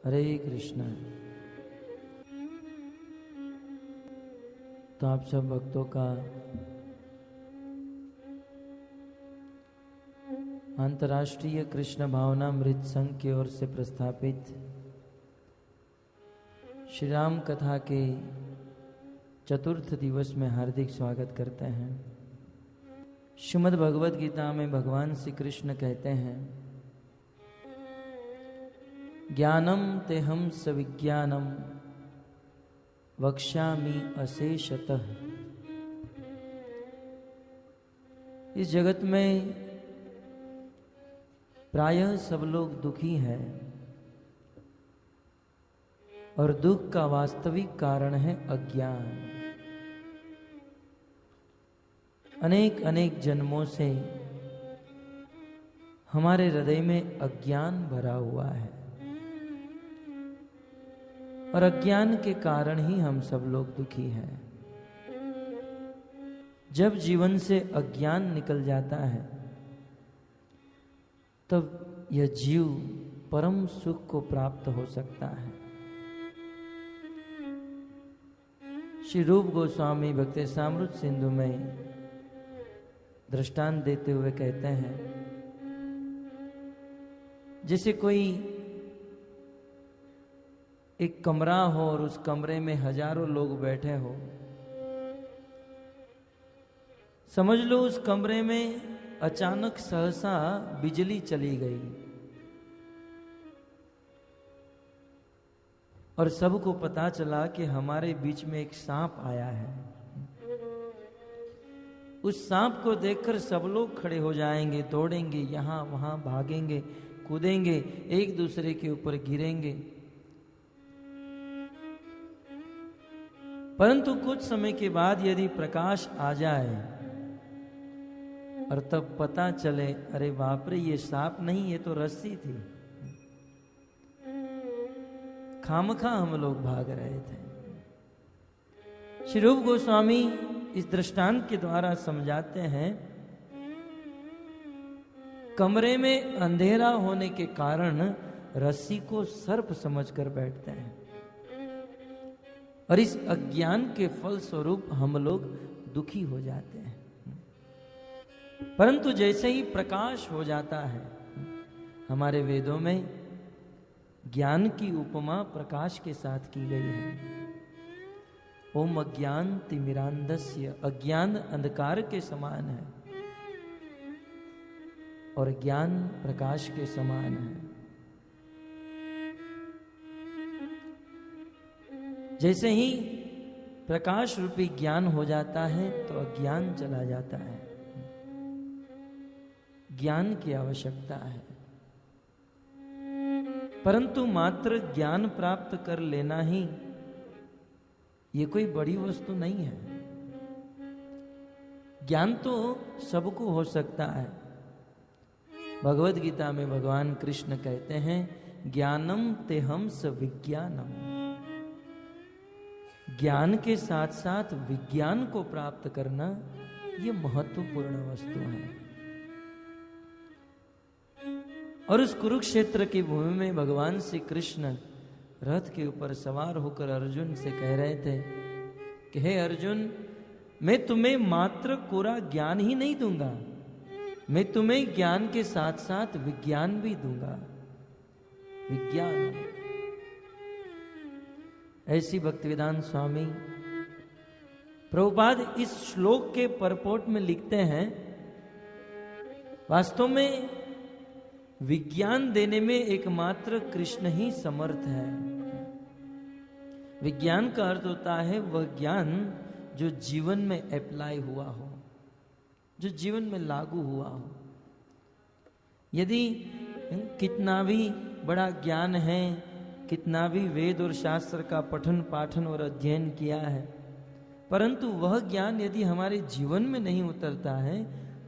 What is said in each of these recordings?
हरे कृष्णा। तो आप सब भक्तों का अंतर्राष्ट्रीय कृष्ण भावनामृत संघ की ओर से प्रस्थापित श्री राम कथा के चतुर्थ दिवस में हार्दिक स्वागत करते हैं। श्रीमद् भगवद गीता में भगवान श्री कृष्ण कहते हैं, ज्ञानम तेहम सविज्ञानम वक्ष्यामि अशेषतः। इस जगत में प्रायः सब लोग दुखी हैं और दुख का वास्तविक कारण है अज्ञान। अनेक अनेक जन्मों से हमारे हृदय में अज्ञान भरा हुआ है और अज्ञान के कारण ही हम सब लोग दुखी हैं। जब जीवन से अज्ञान निकल जाता है तब यह जीव परम सुख को प्राप्त हो सकता है। श्री रूप गोस्वामी भक्तिसामृत सिंधु में दृष्टांत देते हुए कहते हैं, जैसे कोई एक कमरा हो और उस कमरे में हजारों लोग बैठे हो, समझ लो उस कमरे में अचानक सहसा बिजली चली गई और सबको पता चला कि हमारे बीच में एक सांप आया है। उस सांप को देखकर सब लोग खड़े हो जाएंगे, दौड़ेंगे, यहां वहां भागेंगे, कूदेंगे, एक दूसरे के ऊपर गिरेंगे। परंतु कुछ समय के बाद यदि प्रकाश आ जाए और तब पता चले, अरे बाप रे, ये सांप नहीं, ये तो रस्सी थी। खामखा हम लोग भाग रहे थे। श्री रूप गोस्वामी इस दृष्टांत के द्वारा समझाते हैं, कमरे में अंधेरा होने के कारण रस्सी को सर्प समझकर बैठते हैं और इस अज्ञान के फल स्वरूप हम लोग दुखी हो जाते हैं। परंतु जैसे ही प्रकाश हो जाता है, हमारे वेदों में ज्ञान की उपमा प्रकाश के साथ की गई है। ओम अज्ञान तिमिरांधस्य, अज्ञान अंधकार के समान है और ज्ञान प्रकाश के समान है। जैसे ही प्रकाश रूपी ज्ञान हो जाता है तो अज्ञान चला जाता है। ज्ञान की आवश्यकता है, परंतु मात्र ज्ञान प्राप्त कर लेना ही ये कोई बड़ी वस्तु नहीं है। ज्ञान तो सबको हो सकता है। भगवद गीता में भगवान कृष्ण कहते हैं, ज्ञानम तेहम स विज्ञानम। ज्ञान के साथ साथ विज्ञान को प्राप्त करना ये महत्वपूर्ण वस्तु है। और उस कुरुक्षेत्र की भूमि में भगवान श्री कृष्ण रथ के ऊपर सवार होकर अर्जुन से कह रहे थे कि हे अर्जुन, मैं तुम्हें मात्र कोरा ज्ञान ही नहीं दूंगा, मैं तुम्हें ज्ञान के साथ साथ विज्ञान भी दूंगा। विज्ञान। ऐसी भक्तिवेदांत स्वामी प्रभुपाद इस श्लोक के परपोट में लिखते हैं, वास्तव में विज्ञान देने में एकमात्र कृष्ण ही समर्थ है। विज्ञान का अर्थ होता है वह ज्ञान जो जीवन में अप्लाई हुआ हो, जो जीवन में लागू हुआ हो। यदि कितना भी बड़ा ज्ञान है, कितना भी वेद और शास्त्र का पठन पाठन और अध्ययन किया है, परंतु वह ज्ञान यदि हमारे जीवन में नहीं उतरता है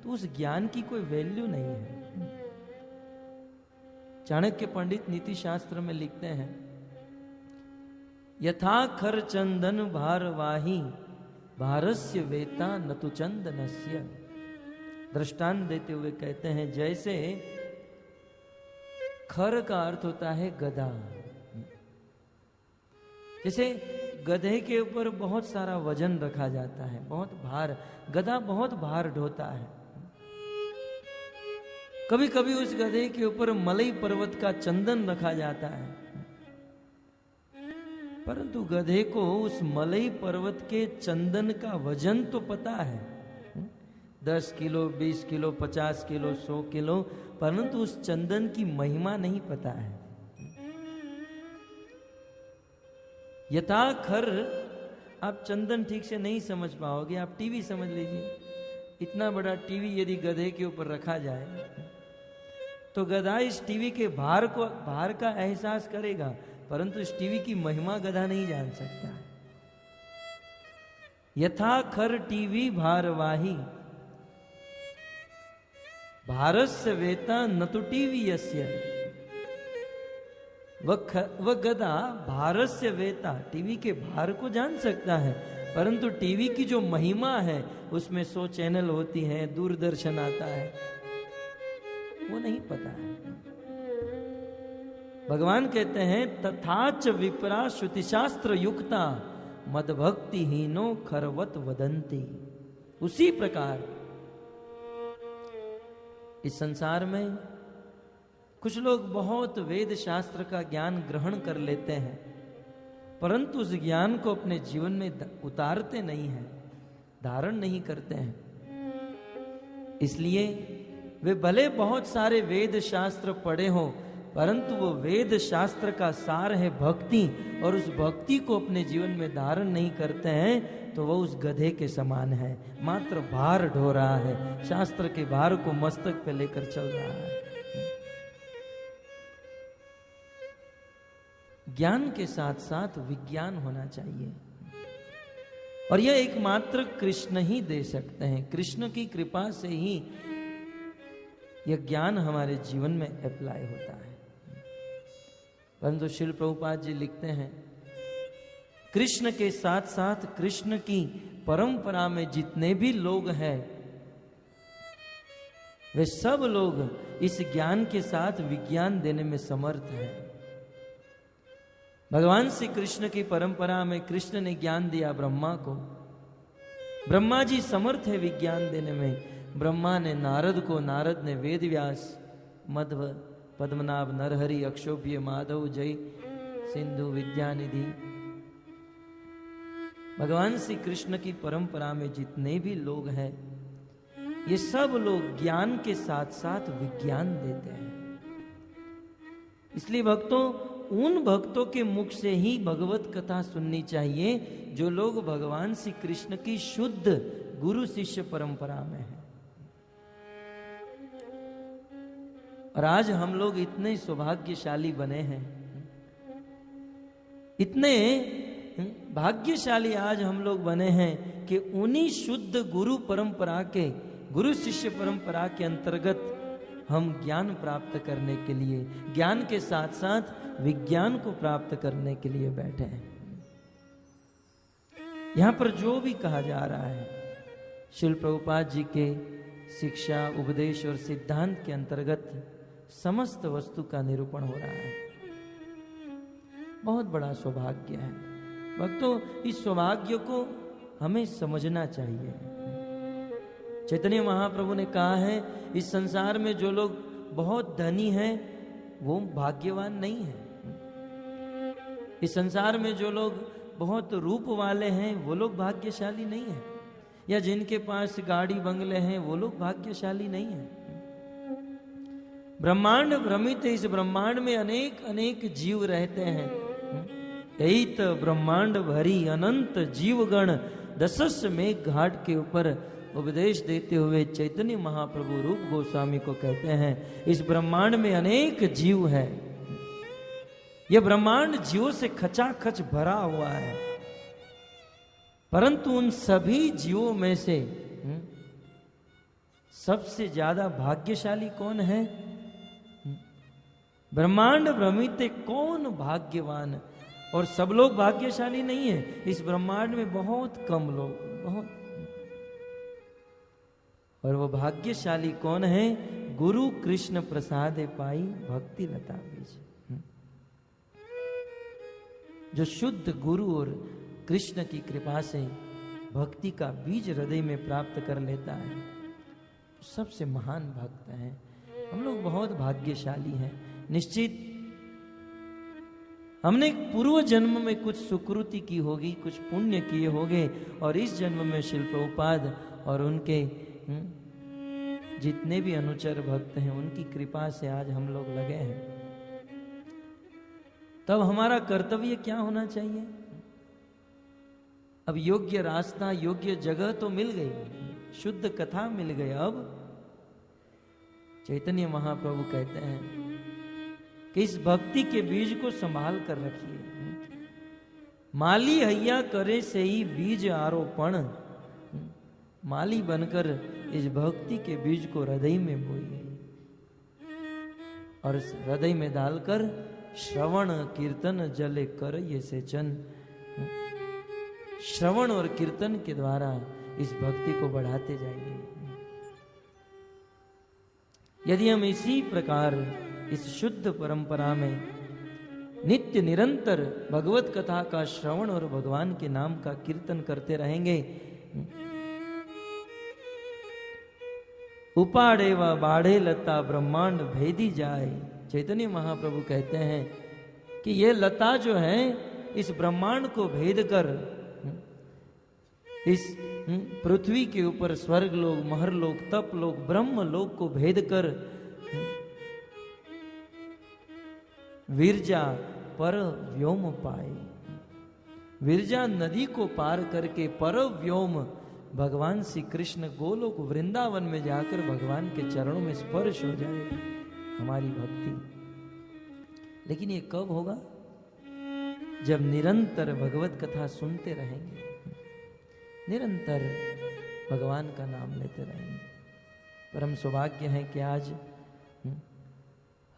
तो उस ज्ञान की कोई वैल्यू नहीं है। चाणक्य पंडित नीति शास्त्र में लिखते हैं, यथा खर चंदन भारवाही भारस्य वेता न तो चंदनस्य। दृष्टांत देते हुए कहते हैं, जैसे खर का अर्थ होता है गदा, जैसे गधे के ऊपर बहुत सारा वजन रखा जाता है, बहुत भार, गधा बहुत भार ढोता है। कभी कभी उस गधे के ऊपर मलई पर्वत का चंदन रखा जाता है, परंतु गधे को उस मलई पर्वत के चंदन का वजन तो पता है, 10 किलो, 20 किलो, 50 किलो, 100 किलो, परंतु उस चंदन की महिमा नहीं पता है। यथाखर आप चंदन ठीक से नहीं समझ पाओगे, आप टीवी समझ लीजिए। इतना बड़ा टीवी यदि गधे के ऊपर रखा जाए तो गधा इस टीवी के भार का एहसास करेगा, परंतु इस टीवी की महिमा गधा नहीं जान सकता। यथाखर टीवी भारवाही भारस्य वेता न तो टीवी यस्य, वह गधा भारस्य वेता, टीवी के भार को जान सकता है, परंतु टीवी की जो महिमा है उसमें 100 चैनल होती हैं, दूरदर्शन आता है, वो नहीं पता है। भगवान कहते हैं तथाच विप्रा श्रुति शास्त्र युक्ता मद भक्ति हीनो खरवत वदंती। उसी प्रकार इस संसार में कुछ लोग बहुत वेद शास्त्र का ज्ञान ग्रहण कर लेते हैं, परंतु उस ज्ञान को अपने जीवन में उतारते नहीं हैं, धारण नहीं करते हैं। इसलिए वे भले बहुत सारे वेद शास्त्र पढ़े हो, परंतु वो वेद शास्त्र का सार है भक्ति, और उस भक्ति को अपने जीवन में धारण नहीं करते हैं, तो वो उस गधे के समान है, मात्र भार ढो रहा है, शास्त्र के भार को मस्तक पे लेकर चल रहा है। ज्ञान के साथ साथ विज्ञान होना चाहिए, और यह एकमात्र कृष्ण ही दे सकते हैं। कृष्ण की कृपा से ही यह ज्ञान हमारे जीवन में अप्लाई होता है। परंतु श्रील प्रभुपाद जी लिखते हैं, कृष्ण के साथ साथ कृष्ण की परंपरा में जितने भी लोग हैं, वे सब लोग इस ज्ञान के साथ विज्ञान देने में समर्थ हैं। भगवान श्री कृष्ण की परंपरा में कृष्ण ने ज्ञान दिया ब्रह्मा को, ब्रह्मा जी समर्थ है विज्ञान देने में। ब्रह्मा ने नारद को, नारद ने वेद व्यास, मध्व, पद्मनाभ, नरहरि, अक्षोभ्य, माधव, जय, सिंधु, विद्यानिधि। भगवान श्री कृष्ण की परंपरा में जितने भी लोग हैं, ये सब लोग ज्ञान के साथ साथ विज्ञान देते हैं। इसलिए भक्तों, उन भक्तों के मुख से ही भगवत कथा सुननी चाहिए जो लोग भगवान श्री कृष्ण की शुद्ध गुरु शिष्य परंपरा में है। और आज हम लोग इतने सौभाग्यशाली बने हैं, इतने भाग्यशाली आज हम लोग बने हैं कि उन्हीं शुद्ध गुरु परंपरा के, गुरु शिष्य परंपरा के अंतर्गत हम ज्ञान प्राप्त करने के लिए, ज्ञान के साथ साथ विज्ञान को प्राप्त करने के लिए बैठे हैं। यहां पर जो भी कहा जा रहा है, श्रील प्रभुपाद जी के शिक्षा, उपदेश और सिद्धांत के अंतर्गत समस्त वस्तु का निरूपण हो रहा है। बहुत बड़ा सौभाग्य है भक्तों, इस सौभाग्य को हमें समझना चाहिए। चैतन्य महाप्रभु ने कहा है, इस संसार में जो लोग बहुत धनी हैं वो भाग्यवान नहीं है, इस संसार में जो लोग बहुत रूप वाले हैं वो लोग भाग्यशाली नहीं है, या जिनके पास गाड़ी बंगले हैं वो लोग भाग्यशाली नहीं है। ब्रह्मांड भ्रमित है, इस ब्रह्मांड में अनेक अनेक जीव रहते हैं। एत ब्रह्मांड भरी अनंत जीवगण दशस मेघ घाट के ऊपर उपदेश देते हुए चैतन्य महाप्रभु रूप गोस्वामी को कहते हैं, इस ब्रह्मांड में अनेक जीव है, यह ब्रह्मांड जीवों से खचाखच भरा हुआ है, परंतु उन सभी जीवों में से सबसे ज्यादा भाग्यशाली कौन है? ब्रह्मांड भ्रमित कौन भाग्यवान? और सब लोग भाग्यशाली नहीं है, इस ब्रह्मांड में बहुत कम लोग, बहुत, और वो भाग्यशाली कौन है? गुरु कृष्ण प्रसाद पाई भक्ति लता बीज। जो शुद्ध गुरु और कृष्ण की कृपा से भक्ति का बीज हृदय में प्राप्त कर लेता है, सबसे महान भक्त हैं। हम लोग बहुत भाग्यशाली हैं। निश्चित हमने पूर्व जन्म में कुछ सुकृति की होगी, कुछ पुण्य किए होंगे, और इस जन्म में श्रील प्रभुपाद और उनके जितने भी अनुचर भक्त हैं उनकी कृपा से आज हम लोग लगे हैं। तब हमारा कर्तव्य क्या होना चाहिए? अब योग्य रास्ता, योग्य जगह तो मिल गई, शुद्ध कथा मिल गई। अब चैतन्य महाप्रभु कहते हैं कि इस भक्ति के बीज को संभाल कर रखिए। माली हैया करे से ही बीज आरोपण, माली बनकर इस भक्ति के बीज को हृदय में बोइए और इस हृदय में डालकर श्रवण कीर्तन जले कर ये सेचन, श्रवण और कीर्तन के द्वारा इस भक्ति को बढ़ाते जाइए। यदि हम इसी प्रकार इस शुद्ध परंपरा में नित्य निरंतर भगवत कथा का श्रवण और भगवान के नाम का कीर्तन करते रहेंगे, उपाड़े व बाढ़े लता ब्रह्मांड भेदी जाए। चैतन्य महाप्रभु कहते हैं कि ये लता जो है इस ब्रह्मांड को भेद कर इस पृथ्वी के ऊपर स्वर्ग लोक, महर लोक, तप लोक, ब्रह्म लोक को भेद कर विरजा पर व्योम पाए। विरजा नदी को पार करके पर व्योम भगवान श्री कृष्ण गोलोक वृंदावन में जाकर भगवान के चरणों में स्पर्श हो जाए हमारी भक्ति। लेकिन ये कब होगा? जब निरंतर भगवत कथा सुनते रहेंगे, निरंतर भगवान का नाम लेते रहेंगे। परम सौभाग्य है कि आज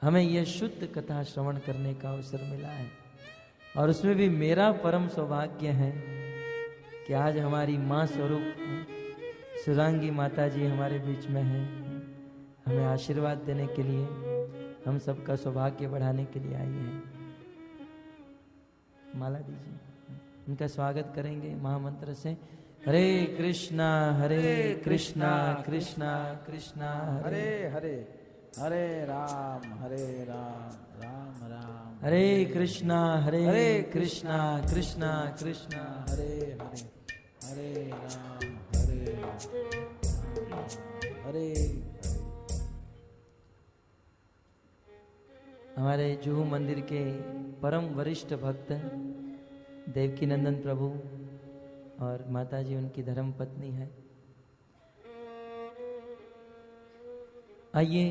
हमें यह शुद्ध कथा श्रवण करने का अवसर मिला है, और उसमें भी मेरा परम सौभाग्य है कि आज हमारी मां स्वरूप सुरांगी माता जी हमारे बीच में हैं, हमें आशीर्वाद देने के लिए, हम सबका सौभाग्य बढ़ाने के लिए आई हैं। माला दीजिए, उनका स्वागत करेंगे महामंत्र से। हरे कृष्णा कृष्णा कृष्णा हरे हरे, हरे राम राम राम हरे कृष्णा कृष्णा कृष्णा हरे हरे, हरे राम हरे। हमारे जुहू मंदिर के परम वरिष्ठ भक्त देवकी नंदन प्रभु और माताजी उनकी धर्म पत्नी है। आइए,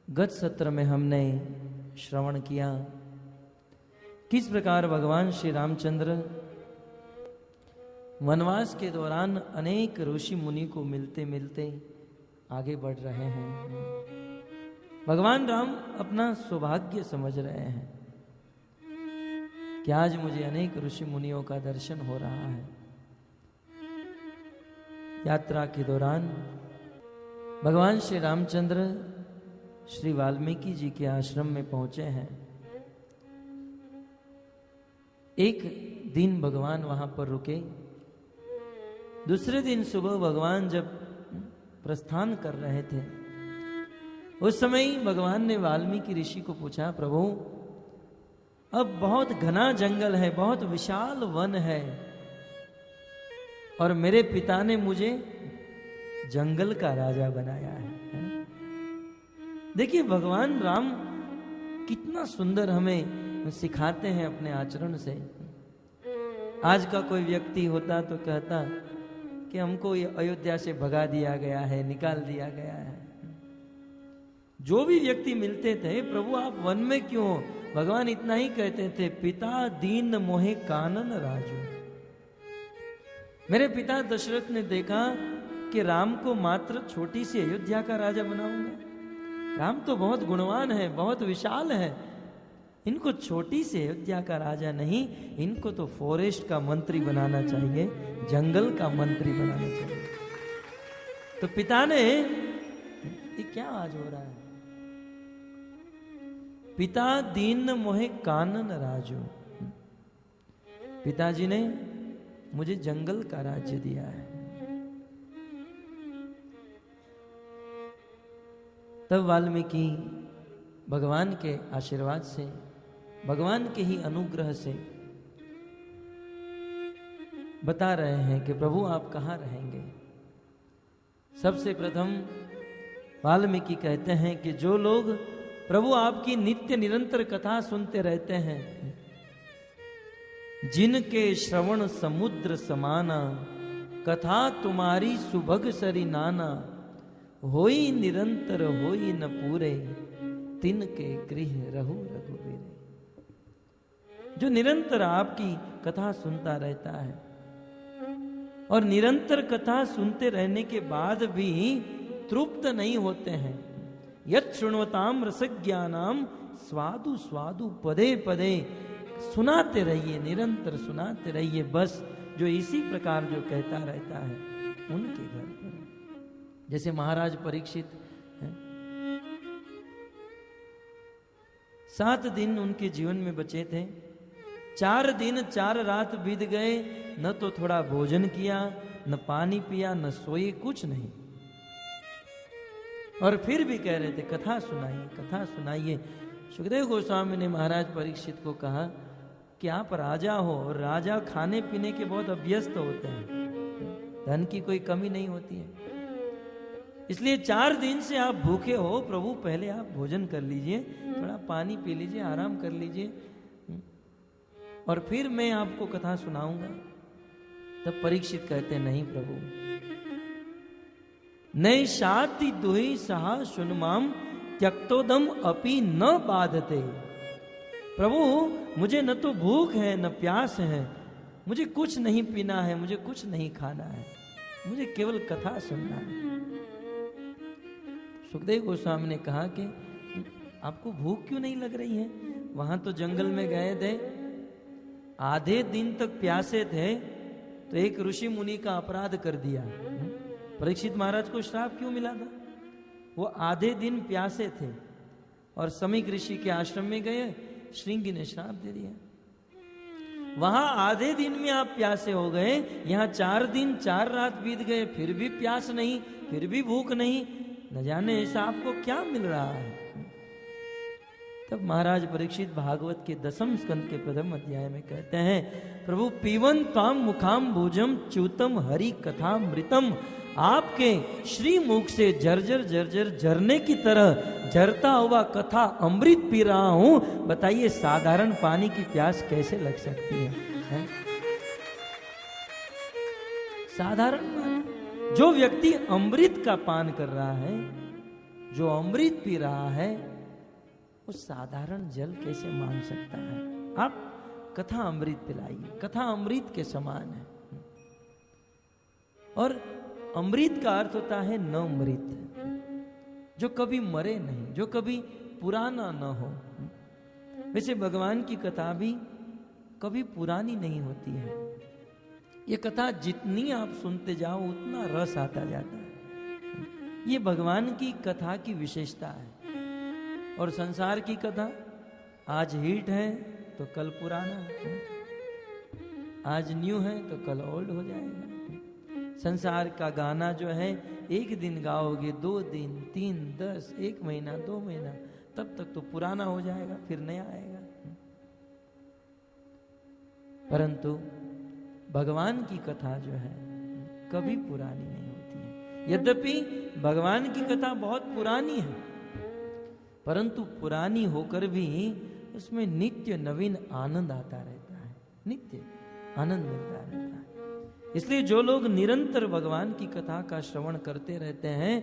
गत सत्र में हमने श्रवण किया किस प्रकार भगवान श्री रामचंद्र वनवास के दौरान अनेक ऋषि मुनि को मिलते मिलते आगे बढ़ रहे हैं। भगवान राम अपना सौभाग्य समझ रहे हैं कि आज मुझे अनेक ऋषि मुनियों का दर्शन हो रहा है। यात्रा के दौरान भगवान श्री रामचंद्र श्री वाल्मीकि जी के आश्रम में पहुंचे हैं। एक दिन भगवान वहां पर रुके, दूसरे दिन सुबह भगवान जब प्रस्थान कर रहे थे उस समय भगवान ने वाल्मीकि ऋषि को पूछा, प्रभु अब बहुत घना जंगल है, बहुत विशाल वन है, और मेरे पिता ने मुझे जंगल का राजा बनाया है। देखिए भगवान राम कितना सुंदर हमें सिखाते हैं अपने आचरण से। आज का कोई व्यक्ति होता तो कहता कि हमको ये अयोध्या से भगा दिया गया है, निकाल दिया गया है। जो भी व्यक्ति मिलते थे, प्रभु आप वन में क्यों? भगवान इतना ही कहते थे, पिता दीन मोहे कानन राजू। मेरे पिता दशरथ ने देखा कि राम को मात्र छोटी सी अयोध्या का राजा बनाऊंगा। राम तो बहुत गुणवान है, बहुत विशाल है, इनको छोटी सी अयोध्या का राजा नहीं, इनको तो फॉरेस्ट का मंत्री बनाना चाहिए, जंगल का मंत्री बनाना चाहिए। तो पिता ने, ये क्या आज हो रहा है? पिता दीन मोहे कानन राजू। पिताजी ने मुझे जंगल का राज्य दिया है। तब वाल्मीकि भगवान के आशीर्वाद से, भगवान के ही अनुग्रह से बता रहे हैं कि प्रभु आप कहाँ रहेंगे। सबसे प्रथम वाल्मीकि कहते हैं कि जो लोग प्रभु आपकी नित्य निरंतर कथा सुनते रहते हैं, जिनके श्रवण समुद्र समाना, कथा तुम्हारी सुभग सरी नाना, होई निरंतर होई न पूरे, तिनके गृह रहु रघुवीरे। जो निरंतर आपकी कथा सुनता रहता है और निरंतर कथा सुनते रहने के बाद भी तृप्त नहीं होते हैं, यत् शृण्वताम रसज्ञानाम स्वादु स्वादु पदे पदे, सुनाते रहिए, निरंतर सुनाते रहिए। बस जो इसी प्रकार जो कहता रहता है उनके घर पर, जैसे महाराज परीक्षित हैं, 7 दिन उनके जीवन में बचे थे। 4 दिन 4 रात बीत गए, न तो थोड़ा भोजन किया, न पानी पिया, न सोए, कुछ नहीं। और फिर भी कह रहे थे कथा सुनाइए, कथा सुनाइए। सुखदेव गोस्वामी ने महाराज परीक्षित को कहा कि आप राजा हो और राजा खाने पीने के बहुत अभ्यस्त होते हैं, धन की कोई कमी नहीं होती है, इसलिए 4 दिन से आप भूखे हो। प्रभु पहले आप भोजन कर लीजिए, थोड़ा पानी पी लीजिए, आराम कर लीजिए, और फिर मैं आपको कथा सुनाऊंगा। तब परीक्षित कहते नहीं प्रभु, नई शाति दुहि सहा सुनमाम त्यक्तोदम अपि न बाधते। प्रभु मुझे न तो भूख है न प्यास है, मुझे कुछ नहीं पीना है, मुझे कुछ नहीं खाना है, मुझे केवल कथा सुनना है। सुखदेव गोस्वामी ने कहा कि आपको भूख क्यों नहीं लग रही है? वहां तो जंगल में गए थे, आधे दिन तक प्यासे थे, तो एक ऋषि मुनि का अपराध कर दिया। परीक्षित महाराज को श्राप क्यों मिला था? वो आधे दिन प्यासे थे और समीक ऋषि के आश्रम में गए, श्रृंगी ने श्राप दे दिया। वहां आधे दिन में आप प्यासे हो गए, यहां 4 दिन 4 रात बीत गए, फिर भी प्यास नहीं, फिर भी भूख नहीं, न जाने ऐसा आपको क्या मिल रहा है। तब महाराज परीक्षित भागवत के 10वें स्कंद के 1 अध्याय में कहते हैं, प्रभु पीवन ताम मुखाम भोजम च्यूतम हरि कथा मृतम। आपके श्री मुख से जर्जर जर्जर झरने की तरह झरता हुआ कथा अमृत पी रहा हूं। बताइए साधारण पानी की प्यास कैसे लग सकती है? साधारण पानी, जो व्यक्ति अमृत का पान कर रहा है, जो अमृत पी रहा है, वो साधारण जल कैसे मान सकता है? आप कथा अमृत पिलाइए, कथा अमृत के समान है। और अमृत का अर्थ होता है न मृत, जो कभी मरे नहीं, जो कभी पुराना न हो। वैसे भगवान की कथा भी कभी पुरानी नहीं होती है। ये कथा जितनी आप सुनते जाओ उतना रस आता जाता है। ये भगवान की कथा की विशेषता है। और संसार की कथा आज हिट है तो कल पुराना, आज न्यू है तो कल ओल्ड हो जाएगा। संसार का गाना जो है, एक दिन गाओगे, 2 दिन, 3, 10, 1 महीना, 2 महीना, तब तक तो पुराना हो जाएगा, फिर नया आएगा। परंतु भगवान की कथा जो है कभी पुरानी नहीं होती है। यद्यपि भगवान की कथा बहुत पुरानी है, परंतु पुरानी होकर भी उसमें नित्य नवीन आनंद आता रहता है, नित्य आनंद मिलता रहता है। इसलिए जो लोग निरंतर भगवान की कथा का श्रवण करते रहते हैं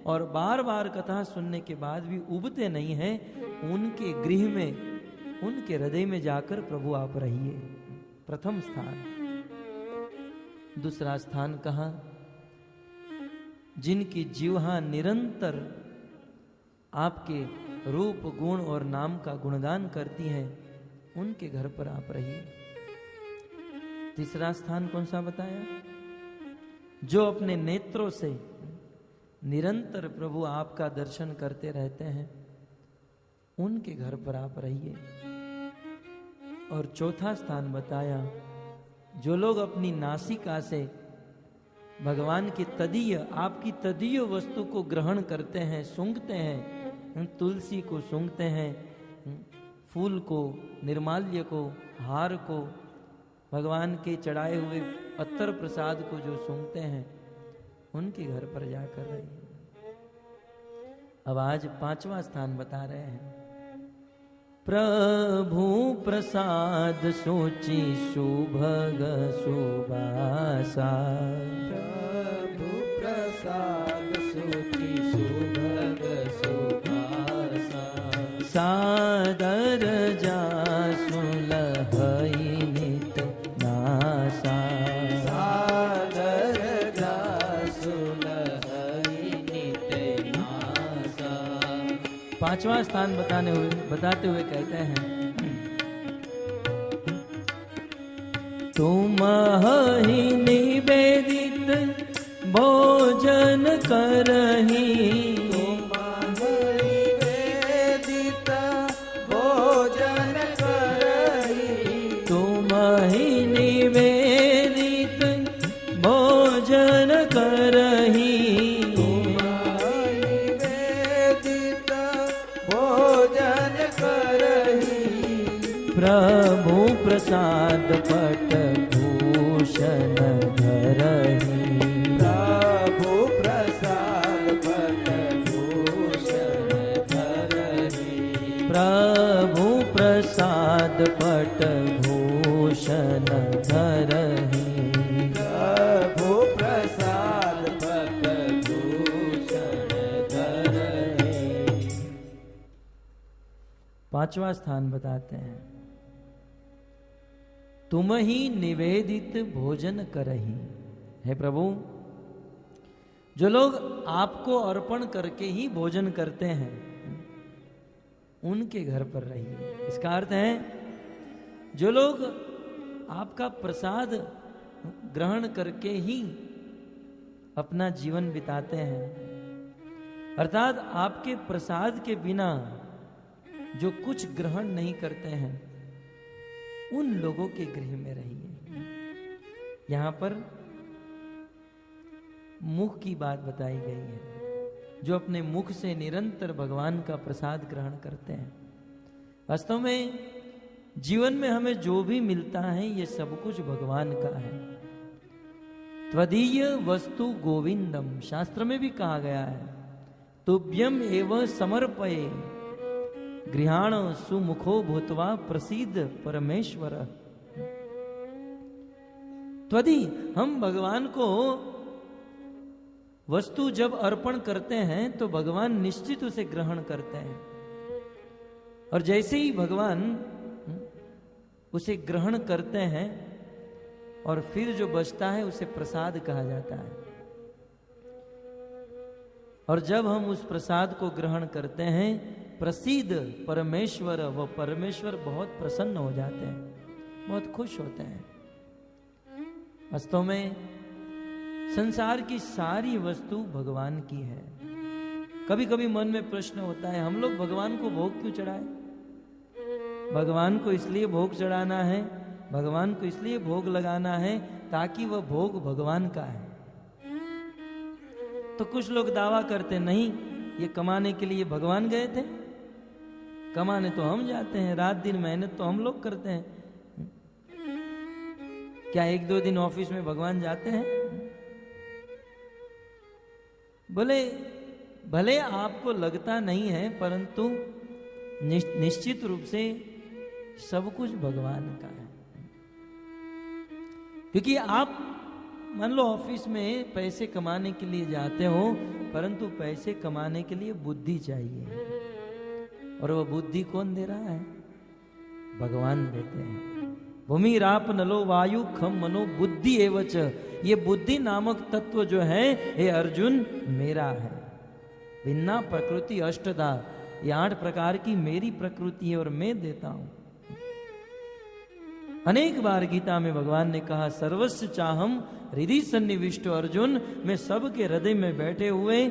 और बार बार कथा सुनने के बाद भी उबते नहीं हैं, उनके गृह में, उनके हृदय में जाकर प्रभु आप रहिए। प्रथम स्थान। दूसरा स्थान कहा? जिनकी जिह्वा निरंतर आपके रूप गुण और नाम का गुणगान करती है, उनके घर पर आप रहिए। तीसरा स्थान कौन सा बताया? जो अपने नेत्रों से निरंतर प्रभु आपका दर्शन करते रहते हैं, उनके घर पर आप रहिए। और चौथा स्थान बताया जो लोग अपनी नासिका से भगवान की तदीय, आपकी तदीय वस्तु को ग्रहण करते हैं, सूंघते हैं, तुलसी को सूंघते हैं, फूल को, निर्माल्य को, हार को, भगवान के चढ़ाए हुए अत्तर प्रसाद को जो सूंघते हैं, उनके घर पर जाकर रहिए। अब आज 5वां स्थान बता रहे हैं। प्रभु प्रसाद सोची सुभग सुबासा, प्रभु प्रसाद सोची सुभग सुबासा, सादर जासु लहई नित नासा, सादर जासु लहई नित नासा। 5वां स्थान बताते हुए कहते हैं, तुम ही निवेदित भोजन करही, निवेदित भोजन करही, तुम ही निवेदित भोजन करही, निवेदित भोजन करही, प्रभु प्रसाद पट भूषण धरही, प्रभु प्रसाद पट भूषण धरही, प्रभु प्रसाद पट भूषण धरही। प्रभु प्रसाद पट भूषण धरही। 5वां स्थान बताते हैं, तुम ही निवेदित भोजन करही। हे प्रभु, जो लोग आपको अर्पण करके ही भोजन करते हैं, उनके घर पर रहिए। इसका अर्थ है, जो लोग आपका प्रसाद ग्रहण करके ही अपना जीवन बिताते हैं, अर्थात आपके प्रसाद के बिना जो कुछ ग्रहण नहीं करते हैं, उन लोगों के गृह में रहिए। यहां पर मुख की बात बताई गई है, जो अपने मुख से निरंतर भगवान का प्रसाद ग्रहण करते हैं। वास्तव में जीवन में हमें जो भी मिलता है, ये सब कुछ भगवान का है। त्वदीय वस्तु गोविंदम, शास्त्र में भी कहा गया है, तुभ्यम एव समर्पये गृहाण सुमुखो भूतवा प्रसीद परमेश्वर। त्वदि, हम भगवान को वस्तु जब अर्पण करते हैं तो भगवान निश्चित उसे ग्रहण करते हैं, और जैसे ही भगवान उसे ग्रहण करते हैं और फिर जो बचता है उसे प्रसाद कहा जाता है। और जब हम उस प्रसाद को ग्रहण करते हैं, प्रसीद परमेश्वर, वो परमेश्वर बहुत प्रसन्न हो जाते हैं, बहुत खुश होते हैं। वास्तव में संसार की सारी वस्तु भगवान की है। कभी कभी मन में प्रश्न होता है, हम लोग भगवान को भोग क्यों चढ़ाए? भगवान को इसलिए भोग चढ़ाना है, भगवान को इसलिए भोग लगाना है ताकि वह भोग भगवान का है। तो कुछ लोग दावा करते, नहीं, ये कमाने के लिए भगवान गए थे, कमाने तो हम जाते हैं, रात दिन मेहनत तो हम लोग करते हैं। क्या 1-2 दिन ऑफिस में भगवान जाते हैं? भले आपको लगता नहीं है, परंतु निश्चित रूप से सब कुछ भगवान का है। क्योंकि आप मान लो ऑफिस में पैसे कमाने के लिए जाते हो, परंतु पैसे कमाने के लिए बुद्धि चाहिए, और वह बुद्धि कौन दे रहा है? भगवान देते हैं। भूमि राप नलो वायु खम मनो बुद्धि एवच, ये बुद्धि नामक तत्व जो है, हे अर्जुन, मेरा है। भिन्ना प्रकृति अष्टधा, ये 8 प्रकार की मेरी प्रकृति है और मैं देता हूं। अनेक बार गीता में भगवान ने कहा, सर्वस्व चाहम हृदय सन्निविष्ट अर्जुन, मैं सबके हृदय में बैठे हुए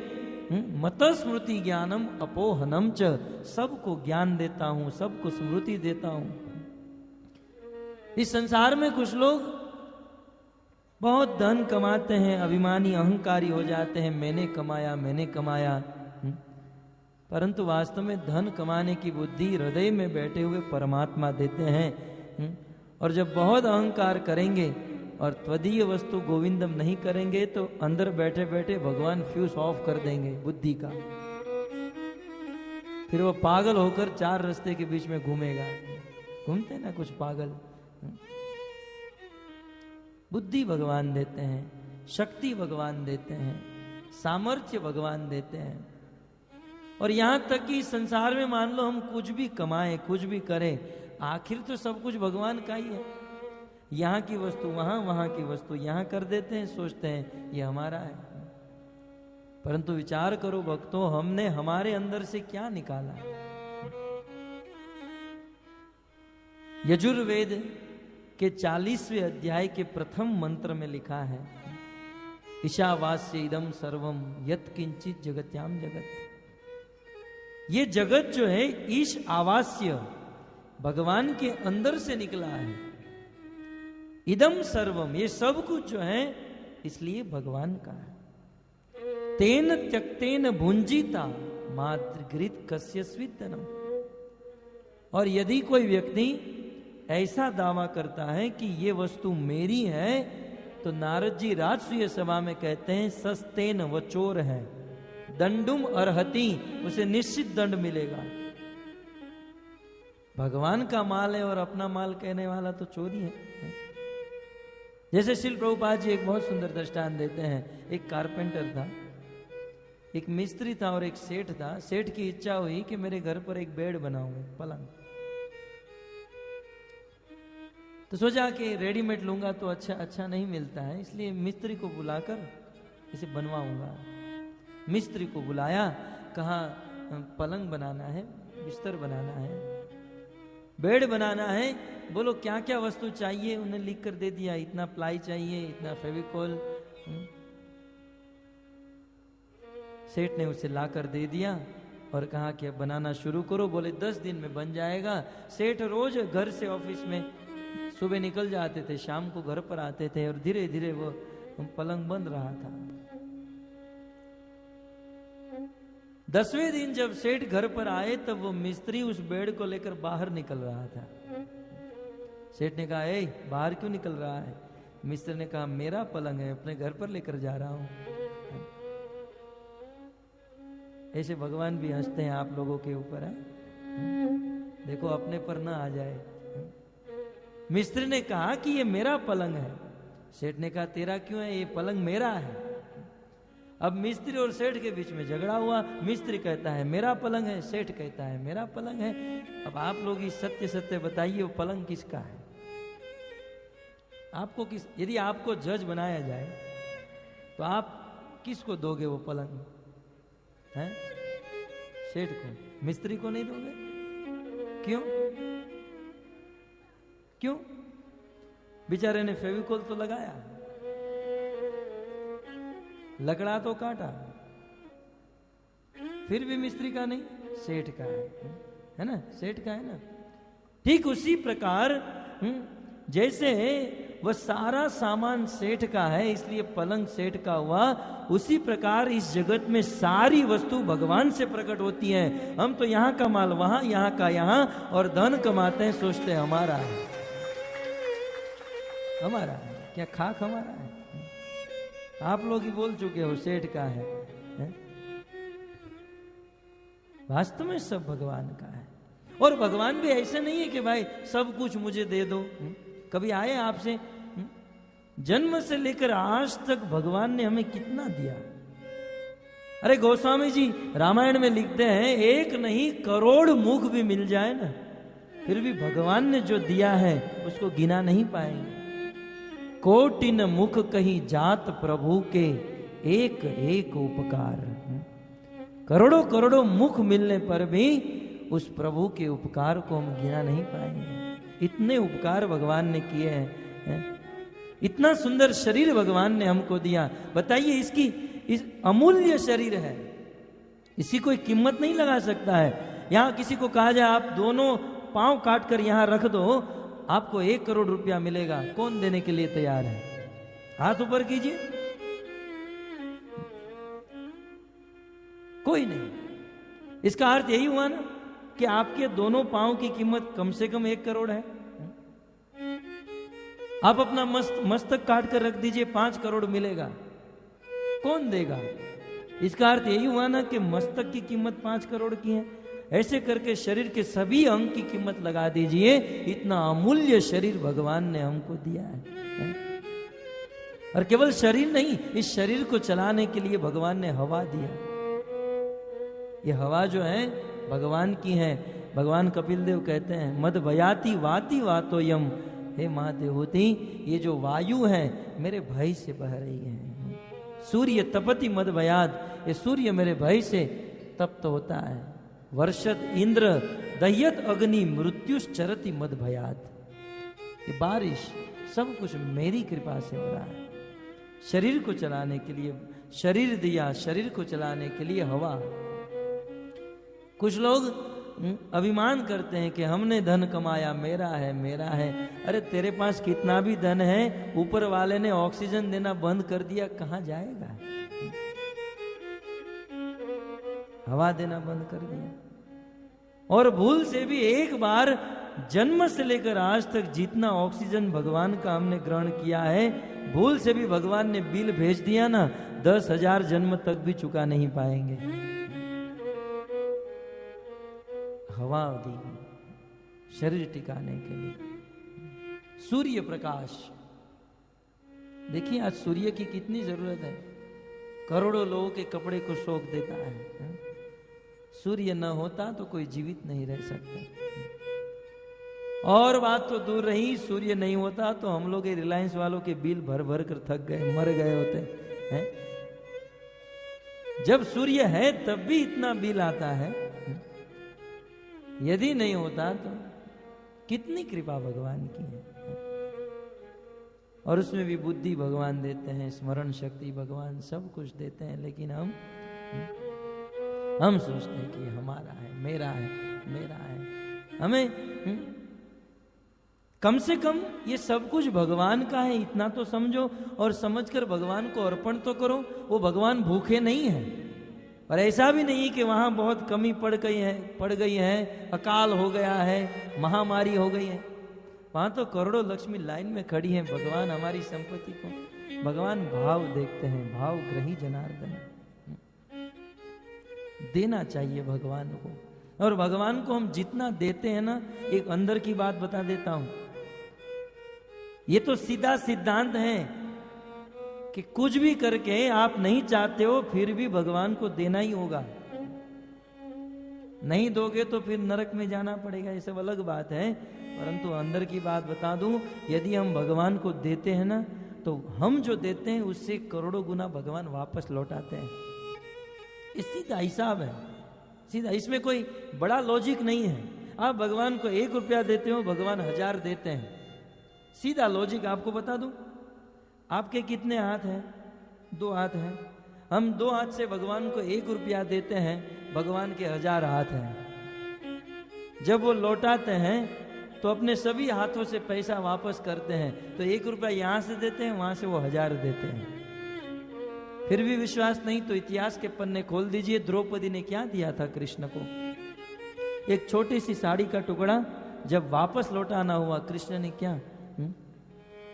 मत स्मृति ज्ञानम अपोहनम च, सबको ज्ञान देता हूं, सबको स्मृति देता हूं। इस संसार में कुछ लोग बहुत धन कमाते हैं, अभिमानी अहंकारी हो जाते हैं, मैंने कमाया। परंतु वास्तव में धन कमाने की बुद्धि हृदय में बैठे हुए परमात्मा देते हैं। और जब बहुत अहंकार करेंगे और त्वदीय वस्तु गोविंदम नहीं करेंगे तो अंदर बैठे बैठे भगवान फ्यूज ऑफ कर देंगे बुद्धि का। फिर वो पागल होकर चार रास्ते के बीच में घूमेगा। घूमते ना कुछ पागल। बुद्धि भगवान देते हैं, शक्ति भगवान देते हैं, सामर्थ्य भगवान देते हैं। और यहां तक कि संसार में मान लो हम कुछ भी कमाएं, कुछ भी करें, आखिर तो सब कुछ भगवान का ही है। यहां की वस्तु वहां, वहां की वस्तु यहां कर देते हैं, सोचते हैं ये हमारा है। परंतु विचार करो भक्तों, हमने हमारे अंदर से क्या निकाला? यजुर्वेद के 40वें अध्याय के प्रथम मंत्र में लिखा है, ईशावास्य इदम सर्वम यत् किंचित जगत्याम जगत। ये जगत जो है ईश आवास्य भगवान के अंदर से निकला है। इदम सर्वम, ये सब कुछ जो है इसलिए भगवान का है। तेन त्यक्तेन भुंजिता मातृगृत कस्यस्वितनम। और यदि कोई व्यक्ति ऐसा दावा करता है कि ये वस्तु मेरी है, तो नारद जी राजसूय सभा में कहते हैं सस्तेन, वो चोर है। दंडुम अर्हति, उसे निश्चित दंड मिलेगा। भगवान का माल है और अपना माल कहने वाला तो चोरी है। जैसे श्रील प्रभुपाद जी एक बहुत सुंदर दृष्टांत देते हैं। एक कारपेंटर था, एक मिस्त्री था और एक सेठ था। सेठ की इच्छा हुई कि मेरे घर पर एक बेड बनाऊंगा, पलंग। तो सोचा कि रेडीमेड लूंगा तो अच्छा नहीं मिलता है, इसलिए मिस्त्री को बुलाकर इसे बनवाऊंगा। मिस्त्री को बुलाया, कहा पलंग बनाना है, बिस्तर बनाना है, बेड बनाना है, बोलो क्या क्या वस्तु चाहिए। उन्हें लिख कर दे दिया, इतना प्लाई चाहिए, इतना फेविकोल। सेठ ने उसे लाकर दे दिया और कहा कि अब बनाना शुरू करो। बोले 10 दिन में बन जाएगा। सेठ रोज घर से ऑफिस में सुबह निकल जाते थे, शाम को घर पर आते थे और धीरे धीरे वो पलंग बन रहा था। 10वें दिन जब सेठ घर पर आए तब वो मिस्त्री उस बेड को लेकर बाहर निकल रहा था। सेठ ने कहा, ए बाहर क्यों निकल रहा है? मिस्त्री ने कहा, मेरा पलंग है, अपने घर पर लेकर जा रहा हूं। ऐसे भगवान भी हंसते हैं आप लोगों के ऊपर है। देखो अपने पर ना आ जाए। मिस्त्री ने कहा कि ये मेरा पलंग है। सेठ ने कहा, तेरा क्यों है? ये पलंग मेरा है। अब मिस्त्री और सेठ के बीच में झगड़ा हुआ। मिस्त्री कहता है मेरा पलंग है, सेठ कहता है मेरा पलंग है। अब आप लोग ही सत्य सत्य बताइए, वो पलंग किसका है? आपको किस, यदि आपको जज बनाया जाए तो आप किसको दोगे वो पलंग? हैं? सेठ को, मिस्त्री को नहीं दोगे? क्यों? क्यों? बेचारे ने फेविकोल तो लगाया, लकड़ा तो काटा, फिर भी मिस्त्री का नहीं, सेठ का है ना? सेठ का है ना? ठीक उसी प्रकार जैसे वह सारा सामान सेठ का है इसलिए पलंग सेठ का हुआ, उसी प्रकार इस जगत में सारी वस्तु भगवान से प्रकट होती है। हम तो यहाँ का माल वहां, यहाँ का यहाँ, और धन कमाते हैं, सोचते हैं हमारा है, हमारा है। क्या खाक हमारा है? आप लोग ही बोल चुके हो सेठ का है? वास्तव में सब भगवान का है। और भगवान भी ऐसे नहीं है कि भाई सब कुछ मुझे दे दो। कभी आए आपसे? जन्म से लेकर आज तक भगवान ने हमें कितना दिया। अरे गोस्वामी जी रामायण में लिखते हैं, एक नहीं करोड़ मुख भी मिल जाए ना, फिर भी भगवान ने जो दिया है उसको गिना नहीं पाएंगे। कोटिन मुख कहीं जात प्रभु के, एक एक उपकार। करोड़ों करोड़ों मुख मिलने पर भी उस प्रभु के उपकार को हम गिना नहीं पाएंगे। इतने उपकार भगवान ने किए हैं। इतना सुंदर शरीर भगवान ने हमको दिया। बताइए, इसकी इस अमूल्य शरीर है, इसकी कोई कीमत नहीं लगा सकता है। यहां किसी को कहा जाए आप दोनों पांव काट कर यहां रख दो, आपको 1 करोड़ रुपया मिलेगा, कौन देने के लिए तैयार है? हाथ ऊपर कीजिए, कोई नहीं। इसका अर्थ यही हुआ ना कि आपके दोनों पांव की कीमत कम से कम 1 करोड़ है। आप अपना मस्तक काट कर रख दीजिए, 5 करोड़ मिलेगा, कौन देगा? इसका अर्थ यही हुआ ना कि मस्तक की कीमत 5 करोड़ की है। ऐसे करके शरीर के सभी अंग की कीमत लगा दीजिए, इतना अमूल्य शरीर भगवान ने हमको दिया है। और केवल शरीर नहीं, इस शरीर को चलाने के लिए भगवान ने हवा दिया। ये हवा जो है भगवान की है। भगवान कपिल देव कहते हैं, मद भयाति वाति वातो यम, हे महादेवती, ये जो वायु है मेरे भय से बह रही है। सूर्य तपति मद भयाद, ये सूर्य मेरे भय से तप्त होता है। वर्षद इंद्र दह्यत अग्नि मृत्युश्चरति मद भयाद, ये बारिश सब कुछ मेरी कृपा से हो रहा है। शरीर को चलाने के लिए शरीर दिया, शरीर को चलाने के लिए हवा। कुछ लोग अभिमान करते हैं कि हमने धन कमाया, मेरा है मेरा है। अरे तेरे पास कितना भी धन है, ऊपर वाले ने ऑक्सीजन देना बंद कर दिया, कहां जाएगा? हवा देना बंद कर दिया। और भूल से भी एक बार जन्म से लेकर आज तक जितना ऑक्सीजन भगवान का हमने ग्रहण किया है, भूल से भी भगवान ने बिल भेज दिया ना, 10,000 जन्म तक भी चुका नहीं पाएंगे। हवा दी शरीर टिकाने के लिए। सूर्य प्रकाश, देखिए आज सूर्य की कितनी जरूरत है। करोड़ों लोगों के कपड़े को सोख देता है। सूर्य न होता तो कोई जीवित नहीं रह सकता। और बात तो दूर रही, सूर्य नहीं होता तो हम लोग रिलायंस वालों के बिल भर भर कर थक गए, मर गए होते हैं। जब सूर्य है तब भी इतना बिल आता है, यदि नहीं होता तो कितनी कृपा भगवान की है। और उसमें भी बुद्धि भगवान देते हैं, स्मरण शक्ति भगवान सब कुछ देते हैं, लेकिन हम सोचते हैं कि हमारा है, मेरा है, मेरा है। हमें कम से कम ये सब कुछ भगवान का है इतना तो समझो, और समझकर भगवान को अर्पण तो करो। वो भगवान भूखे नहीं है, और ऐसा भी नहीं कि वहां बहुत कमी पड़ गई है, अकाल हो गया है, महामारी हो गई है। वहां तो करोड़ों लक्ष्मी लाइन में खड़ी हैं भगवान हमारी संपत्ति को। भगवान भाव देखते हैं, भाव ग्रही जनार्दन। देना चाहिए भगवान को, और भगवान को हम जितना देते हैं ना, एक अंदर की बात बता देता हूं, ये तो सीधा सिद्धांत है कि कुछ भी करके आप नहीं चाहते हो फिर भी भगवान को देना ही होगा। नहीं दोगे तो फिर नरक में जाना पड़ेगा, ये सब अलग बात है। परंतु अंदर की बात बता दूं, यदि हम भगवान को देते हैं ना, तो हम जो देते हैं उससे करोड़ों गुना भगवान वापस लौटाते हैं। ये सीधा हिसाब है, सीधा, इसमें कोई बड़ा लॉजिक नहीं है। आप भगवान को 1 रुपया देते हो, भगवान 1000 देते हैं। सीधा लॉजिक आपको बता दूं, आपके कितने हाथ हैं? 2 हाथ हैं। हम 2 हाथ से भगवान को 1 रुपया देते हैं, भगवान के 1000 हाथ हैं। जब वो लौटाते हैं तो अपने सभी हाथों से पैसा वापस करते हैं, तो 1 रुपया यहां से देते हैं, वहां से वो 1000 देते हैं। फिर भी विश्वास नहीं तो इतिहास के पन्ने खोल दीजिए। द्रौपदी ने क्या दिया था कृष्ण को? एक छोटी सी साड़ी का टुकड़ा। जब वापस लौटाना हुआ, कृष्ण ने क्या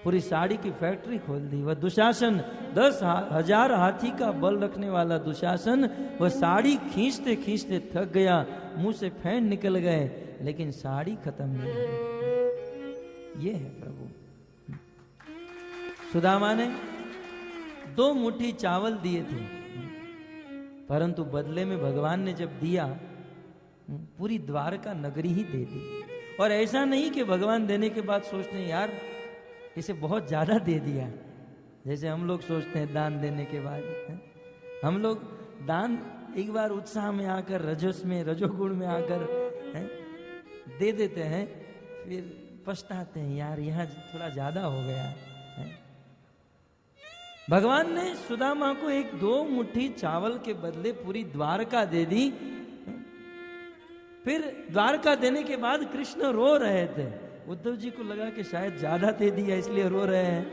पूरी साड़ी की फैक्ट्री खोल दी। वह दुशासन, 10,000 हाथी का बल रखने वाला दुशासन, वह साड़ी खींचते खींचते थक गया, मुंह से फैन निकल गए, लेकिन साड़ी खत्म नहीं हुई। ये है प्रभु। सुदामा ने 2 मुट्ठी चावल दिए थे, परंतु बदले में भगवान ने जब दिया, पूरी द्वारका नगरी ही दे दी। और ऐसा नहीं कि भगवान देने के बाद सोचते हैं यार इसे बहुत ज्यादा दे दिया, जैसे हम लोग सोचते हैं दान देने के बाद। हम लोग दान एक बार उत्साह में आकर, रजस में, रजोगुण में आकर दे देते हैं, फिर पछताते हैं यार यहाँ थोड़ा ज्यादा हो गया है। भगवान ने सुदामा को 1-2 मुट्ठी चावल के बदले पूरी द्वारका दे दी। फिर द्वारका देने के बाद कृष्ण रो रहे थे। उद्धव जी को लगा कि शायद ज्यादा दे दिया इसलिए रो रहे हैं।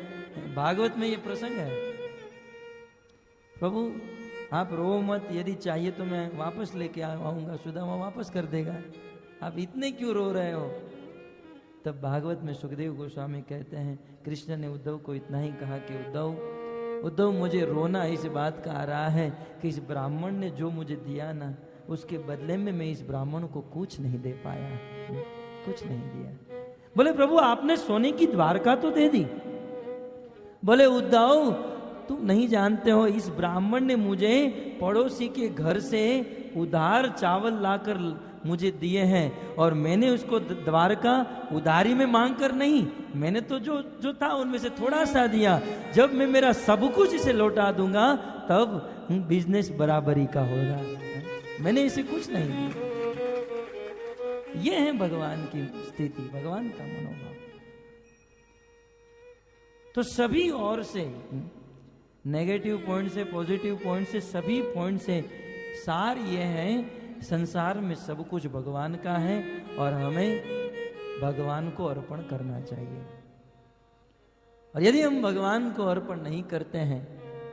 भागवत में ये प्रसंग है, प्रभु आप रो मत, यदि चाहिए तो मैं वापस लेके आऊंगा, सुदामा वापस कर देगा, आप इतने क्यों रो रहे हो। तब भागवत में सुखदेव गोस्वामी कहते हैं, कृष्ण ने उद्धव को इतना ही कहा कि उद्धव मुझे रोना इस बात का आ रहा है कि इस ब्राह्मण ने जो मुझे दिया ना, उसके बदले में मैं इस ब्राह्मण को कुछ नहीं दे पाया, कुछ नहीं दिया। बोले प्रभु आपने सोने की द्वारका तो दे दी। बोले उद्धव तुम नहीं जानते हो, इस ब्राह्मण ने मुझे पड़ोसी के घर से उधार चावल लाकर मुझे दिए हैं, और मैंने उसको द्वारका उधारी में मांग कर नहीं, मैंने तो जो था उनमें से थोड़ा सा दिया। जब मैं मेरा सब कुछ इसे लौटा दूंगा तब बिजनेस बराबरी का होगा, मैंने इसे कुछ नहीं दिया। ये है भगवान की स्थिति, भगवान का मनोभाव। तो सभी ओर से, नेगेटिव पॉइंट से, पॉजिटिव पॉइंट से, सभी पॉइंट से सार ये है, संसार में सब कुछ भगवान का है और हमें भगवान को अर्पण करना चाहिए। और यदि हम भगवान को अर्पण नहीं करते हैं,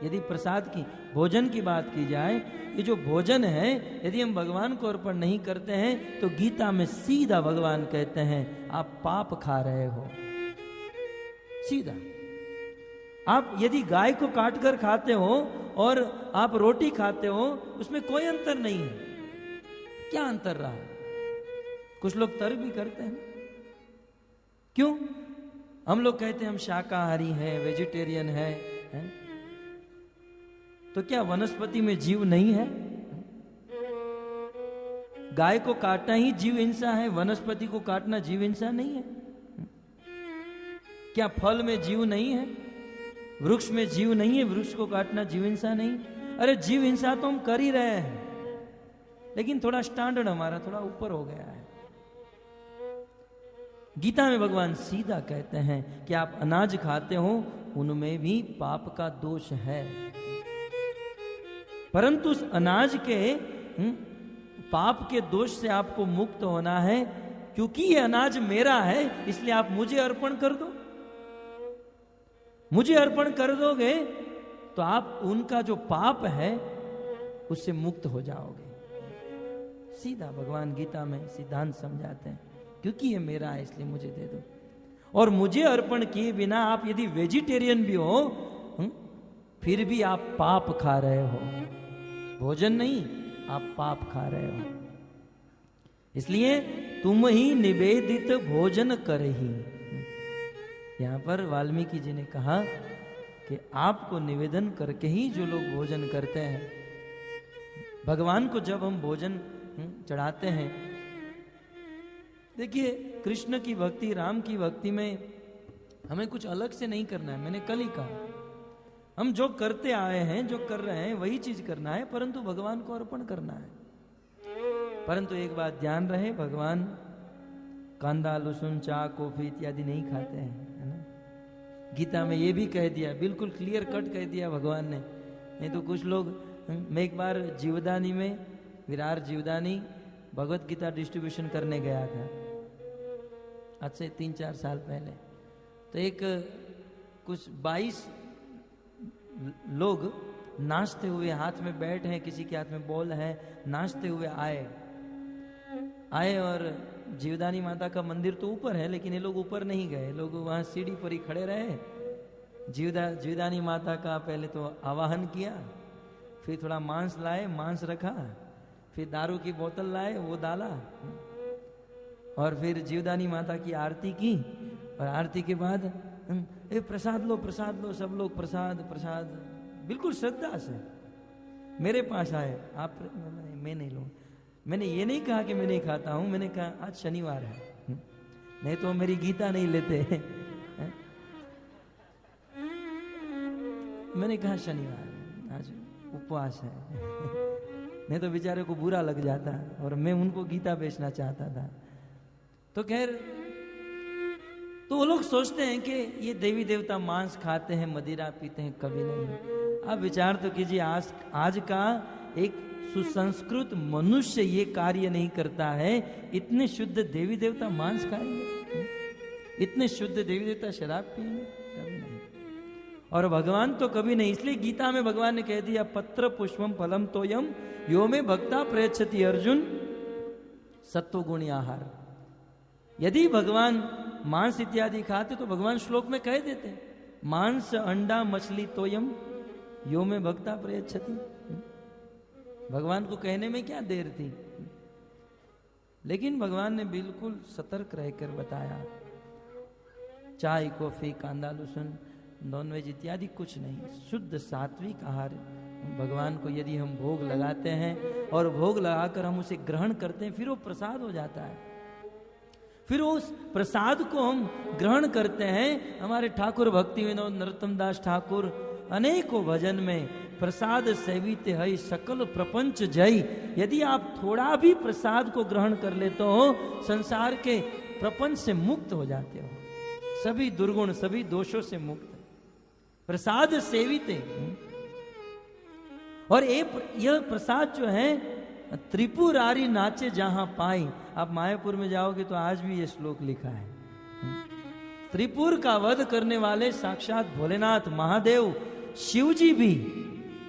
यदि प्रसाद की, भोजन की बात की जाए, ये जो भोजन है यदि हम भगवान को अर्पण नहीं करते हैं तो गीता में सीधा भगवान कहते हैं आप पाप खा रहे हो। सीधा आप यदि गाय को काट कर खाते हो और आप रोटी खाते हो, उसमें कोई अंतर नहीं है। क्या अंतर रहा? कुछ लोग तर्क भी करते हैं, क्यों? हम लोग कहते हैं हम शाकाहारी हैं, वेजिटेरियन हैं, तो क्या वनस्पति में जीव नहीं है? गाय को काटना ही जीव हिंसा है, वनस्पति को काटना जीव हिंसा नहीं है? क्या फल में जीव नहीं है? वृक्ष में जीव नहीं है, वृक्ष को काटना जीव हिंसा नहीं? अरे जीव हिंसा तो हम कर ही रहे हैं, लेकिन थोड़ा स्टैंडर्ड हमारा थोड़ा ऊपर हो गया है। गीता में भगवान सीधा कहते हैं कि आप अनाज खाते हो, उनमें भी पाप का दोष है, परंतु उस अनाज के पाप के दोष से आपको मुक्त होना है, क्योंकि ये अनाज मेरा है, इसलिए आप मुझे अर्पण कर दो। मुझे अर्पण कर दोगे तो आप उनका जो पाप है उससे मुक्त हो जाओगे। सीधा भगवान गीता में सिद्धांत समझाते हैं, क्योंकि ये मेरा है इसलिए मुझे दे दो। और मुझे अर्पण किए बिना आप यदि वेजिटेरियन भी हो, फिर भी आप पाप खा रहे हो, भोजन नहीं, आप पाप खा रहे हो। इसलिए तुम ही निवेदित भोजन करही। यहां पर वाल्मीकि जी ने कहा कि आपको निवेदन करके ही जो लोग भोजन करते हैं, भगवान को जब हम भोजन चढ़ाते हैं, देखिए कृष्ण की भक्ति, राम की भक्ति में हमें कुछ अलग से नहीं करना है। मैंने कल ही कहा, हम जो करते आए हैं, जो कर रहे हैं वही चीज करना है, परंतु भगवान को अर्पण करना है। परंतु एक बात ध्यान रहे, भगवान कांदा, लहसुन, चाय, कॉफी इत्यादि नहीं खाते हैं, है ना। गीता में ये भी कह दिया, बिल्कुल क्लियर कट कह दिया भगवान ने। नहीं तो कुछ लोग, मैं एक बार जीवदानी में, विरार जीवदानी भगवत गीता डिस्ट्रीब्यूशन करने गया था, आज से 3-4 साल पहले। तो एक कुछ 22 लोग नाचते हुए, हाथ में बैट है, किसी के हाथ में बॉल है, नाचते हुए आए और जीवदानी माता का मंदिर तो ऊपर है, लेकिन ये लोग ऊपर नहीं गए, लोग वहां सीढ़ी पर ही खड़े रहे। जीवदानी माता का पहले तो आवाहन किया, फिर थोड़ा मांस लाए, मांस रखा, फिर दारू की बोतल लाए, वो डाला, और फिर जीवदानी माता की आरती की, और आरती के बाद प्रसाद लो, प्रसाद लो, सब लोग प्रसाद प्रसाद, बिल्कुल श्रद्धा से मेरे पास आए। आप, मैं नहीं लूँ। मैंने ये नहीं कहा कि मैं नहीं खाता हूं, मैंने कहा आज शनिवार है, नहीं तो मेरी गीता नहीं लेते। मैंने कहा शनिवार है, आज उपवास है, नहीं तो बेचारे को बुरा लग जाता, और मैं उनको गीता बेचना चाहता था। तो खैर, तो वो लोग सोचते हैं कि ये देवी देवता मांस खाते हैं, मदिरा पीते हैं, कभी नहीं। आप विचार तो कीजिए, आज का एक सुसंस्कृत मनुष्य ये कार्य नहीं करता है। इतने शुद्ध देवी देवता मांस खाएंगे, इतने शुद्ध देवी देवता शराब पिएंगे, कभी नहीं। और भगवान तो कभी नहीं, इसलिए गीता में भगवान ने कह दिया पत्र पुष्पम फलम तोयम यो में भक्ता प्रयच्छति अर्जुन सत्वगुणी आहार। यदि भगवान मांस इत्यादि खाते तो भगवान श्लोक में कह देते मांस अंडा मछली तोयम यो में भक्ता प्रयच्छति। भगवान को कहने में क्या देर थी, लेकिन भगवान ने बिल्कुल सतर्क रहकर बताया चाय कॉफी कांदा लहसुन नॉनवेज इत्यादि कुछ नहीं, शुद्ध सात्विक आहार। भगवान को यदि हम भोग लगाते हैं और भोग लगाकर हम उसे ग्रहण करते हैं फिर वो प्रसाद हो जाता है, फिर उस प्रसाद को हम ग्रहण करते हैं। हमारे ठाकुर भक्ति विनोद नरोत्तम दास ठाकुर अनेकों भजन में प्रसाद सेवित है सकल प्रपंच जय। यदि आप थोड़ा भी प्रसाद को ग्रहण कर लेते हो संसार के प्रपंच से मुक्त हो जाते हो, सभी दुर्गुण सभी दोषों से मुक्त। प्रसाद सेवित और यह प्रसाद जो है त्रिपुरारी नाचे जहां पाई। आप मायापुर में जाओगे तो आज भी यह श्लोक लिखा है, त्रिपुर का वध करने वाले साक्षात भोलेनाथ महादेव शिव जी भी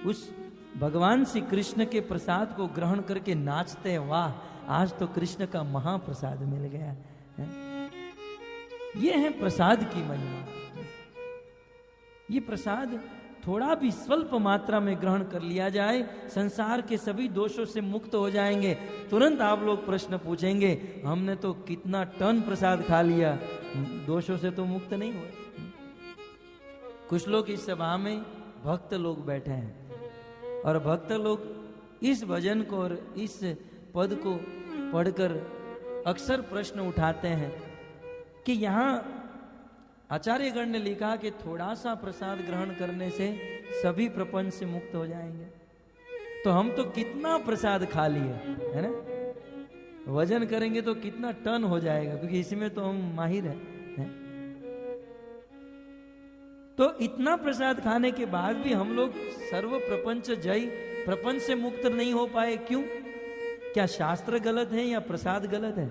उस भगवान श्री कृष्ण के प्रसाद को ग्रहण करके नाचते हैं, वाह आज तो कृष्ण का महाप्रसाद मिल गया है। ये है प्रसाद की महिमा। ये प्रसाद थोड़ा भी स्वल्प मात्रा में ग्रहण कर लिया जाए संसार के सभी दोषों से मुक्त हो जाएंगे। तुरंत आप लोग प्रश्न पूछेंगे हमने तो कितना टन प्रसाद खा लिया, दोषों से तो मुक्त नहीं हुए। कुछ लोग इस सभा में भक्त लोग बैठे हैं और भक्त लोग इस भजन को और इस पद को पढ़कर अक्सर प्रश्न उठाते हैं कि यहाँ आचार्यगण ने लिखा कि थोड़ा सा प्रसाद ग्रहण करने से सभी प्रपंच से मुक्त हो जाएंगे, तो हम तो कितना प्रसाद खा लिए है ना, वजन करेंगे तो कितना टन हो जाएगा, क्योंकि इसमें तो हम माहिर हैं। तो इतना प्रसाद खाने के बाद भी हम लोग सर्व प्रपंच जय प्रपंच से मुक्त नहीं हो पाए, क्यों? क्या शास्त्र गलत है या प्रसाद गलत है?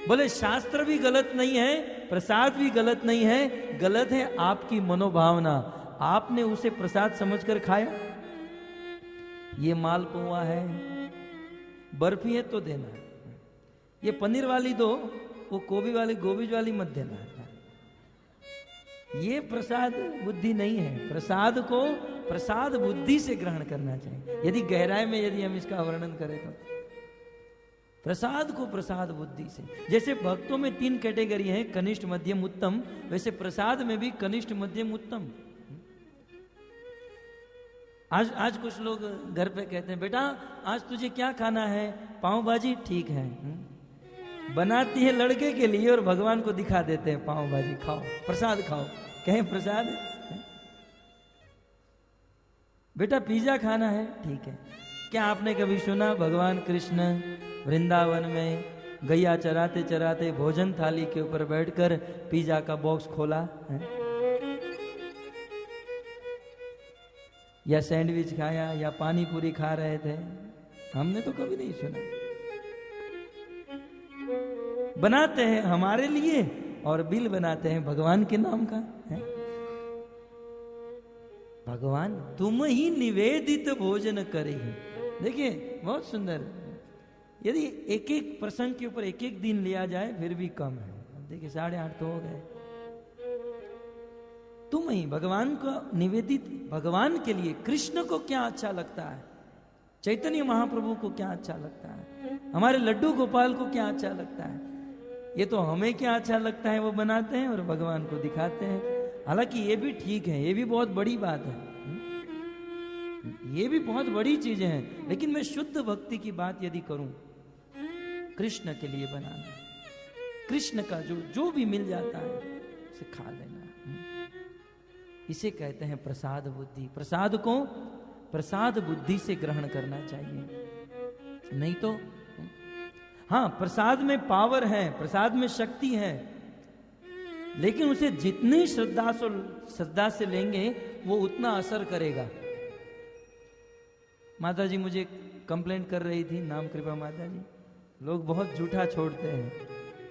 बोले शास्त्र भी गलत नहीं है, प्रसाद भी गलत नहीं है, गलत है आपकी मनोभावना। आपने उसे प्रसाद समझकर खाया। ये मालपुआ है, बर्फी है तो देना, ये पनीर वाली दो, वो गोभी वाली मत देना। ये प्रसाद बुद्धि नहीं है। प्रसाद को प्रसाद बुद्धि से ग्रहण करना चाहिए। यदि गहराई में यदि हम इसका वर्णन करें तो प्रसाद को प्रसाद बुद्धि से। जैसे भक्तों में 3 कैटेगरी है, कनिष्ठ मध्यम उत्तम, वैसे प्रसाद में भी कनिष्ठ मध्यम उत्तम। आज कुछ लोग घर पे कहते हैं बेटा आज तुझे क्या खाना है, पाव भाजी, ठीक है, बनाती है लड़के के लिए और भगवान को दिखा देते हैं पाव भाजी खाओ, प्रसाद खाओ। कहें प्रसाद? बेटा पिज्जा खाना है, ठीक है। क्या आपने कभी सुना भगवान कृष्ण वृंदावन में गैया चराते चराते भोजन थाली के ऊपर बैठकर पिज्जा का बॉक्स खोला है? या सैंडविच खाया या पानी पूरी खा रहे थे? हमने तो कभी नहीं सुना। बनाते हैं हमारे लिए और बिल बनाते हैं भगवान के नाम का है? भगवान तुम ही निवेदित भोजन करे। देखिए बहुत सुंदर। यदि एक एक प्रसंग के ऊपर एक एक दिन लिया जाए फिर भी कम है। देखिए 8:30 तो हो गए। तुम ही भगवान को निवेदित, भगवान के लिए। कृष्ण को क्या अच्छा लगता है, चैतन्य महाप्रभु को क्या अच्छा लगता है, हमारे लड्डू गोपाल को क्या अच्छा लगता है, ये तो हमें क्या अच्छा लगता है वो बनाते हैं और भगवान को दिखाते हैं। हालांकि ये भी ठीक है, ये भी बहुत बड़ी बात है, ये भी बहुत बड़ी चीजें हैं, लेकिन मैं शुद्ध भक्ति की बात यदि करूं, कृष्ण के लिए बनाना, कृष्ण का जो भी मिल जाता है उसे खा लेना, इसे कहते हैं प्रसाद बुद्धि। प्रसाद को प्रसाद बुद्धि से ग्रहण करना चाहिए। नहीं तो हाँ, प्रसाद में पावर है, प्रसाद में शक्ति है, लेकिन उसे जितनी श्रद्धा से लेंगे वो उतना असर करेगा। माता जी मुझे कंप्लेंट कर रही थी, नाम कृपा माता जी, लोग बहुत झूठा छोड़ते हैं।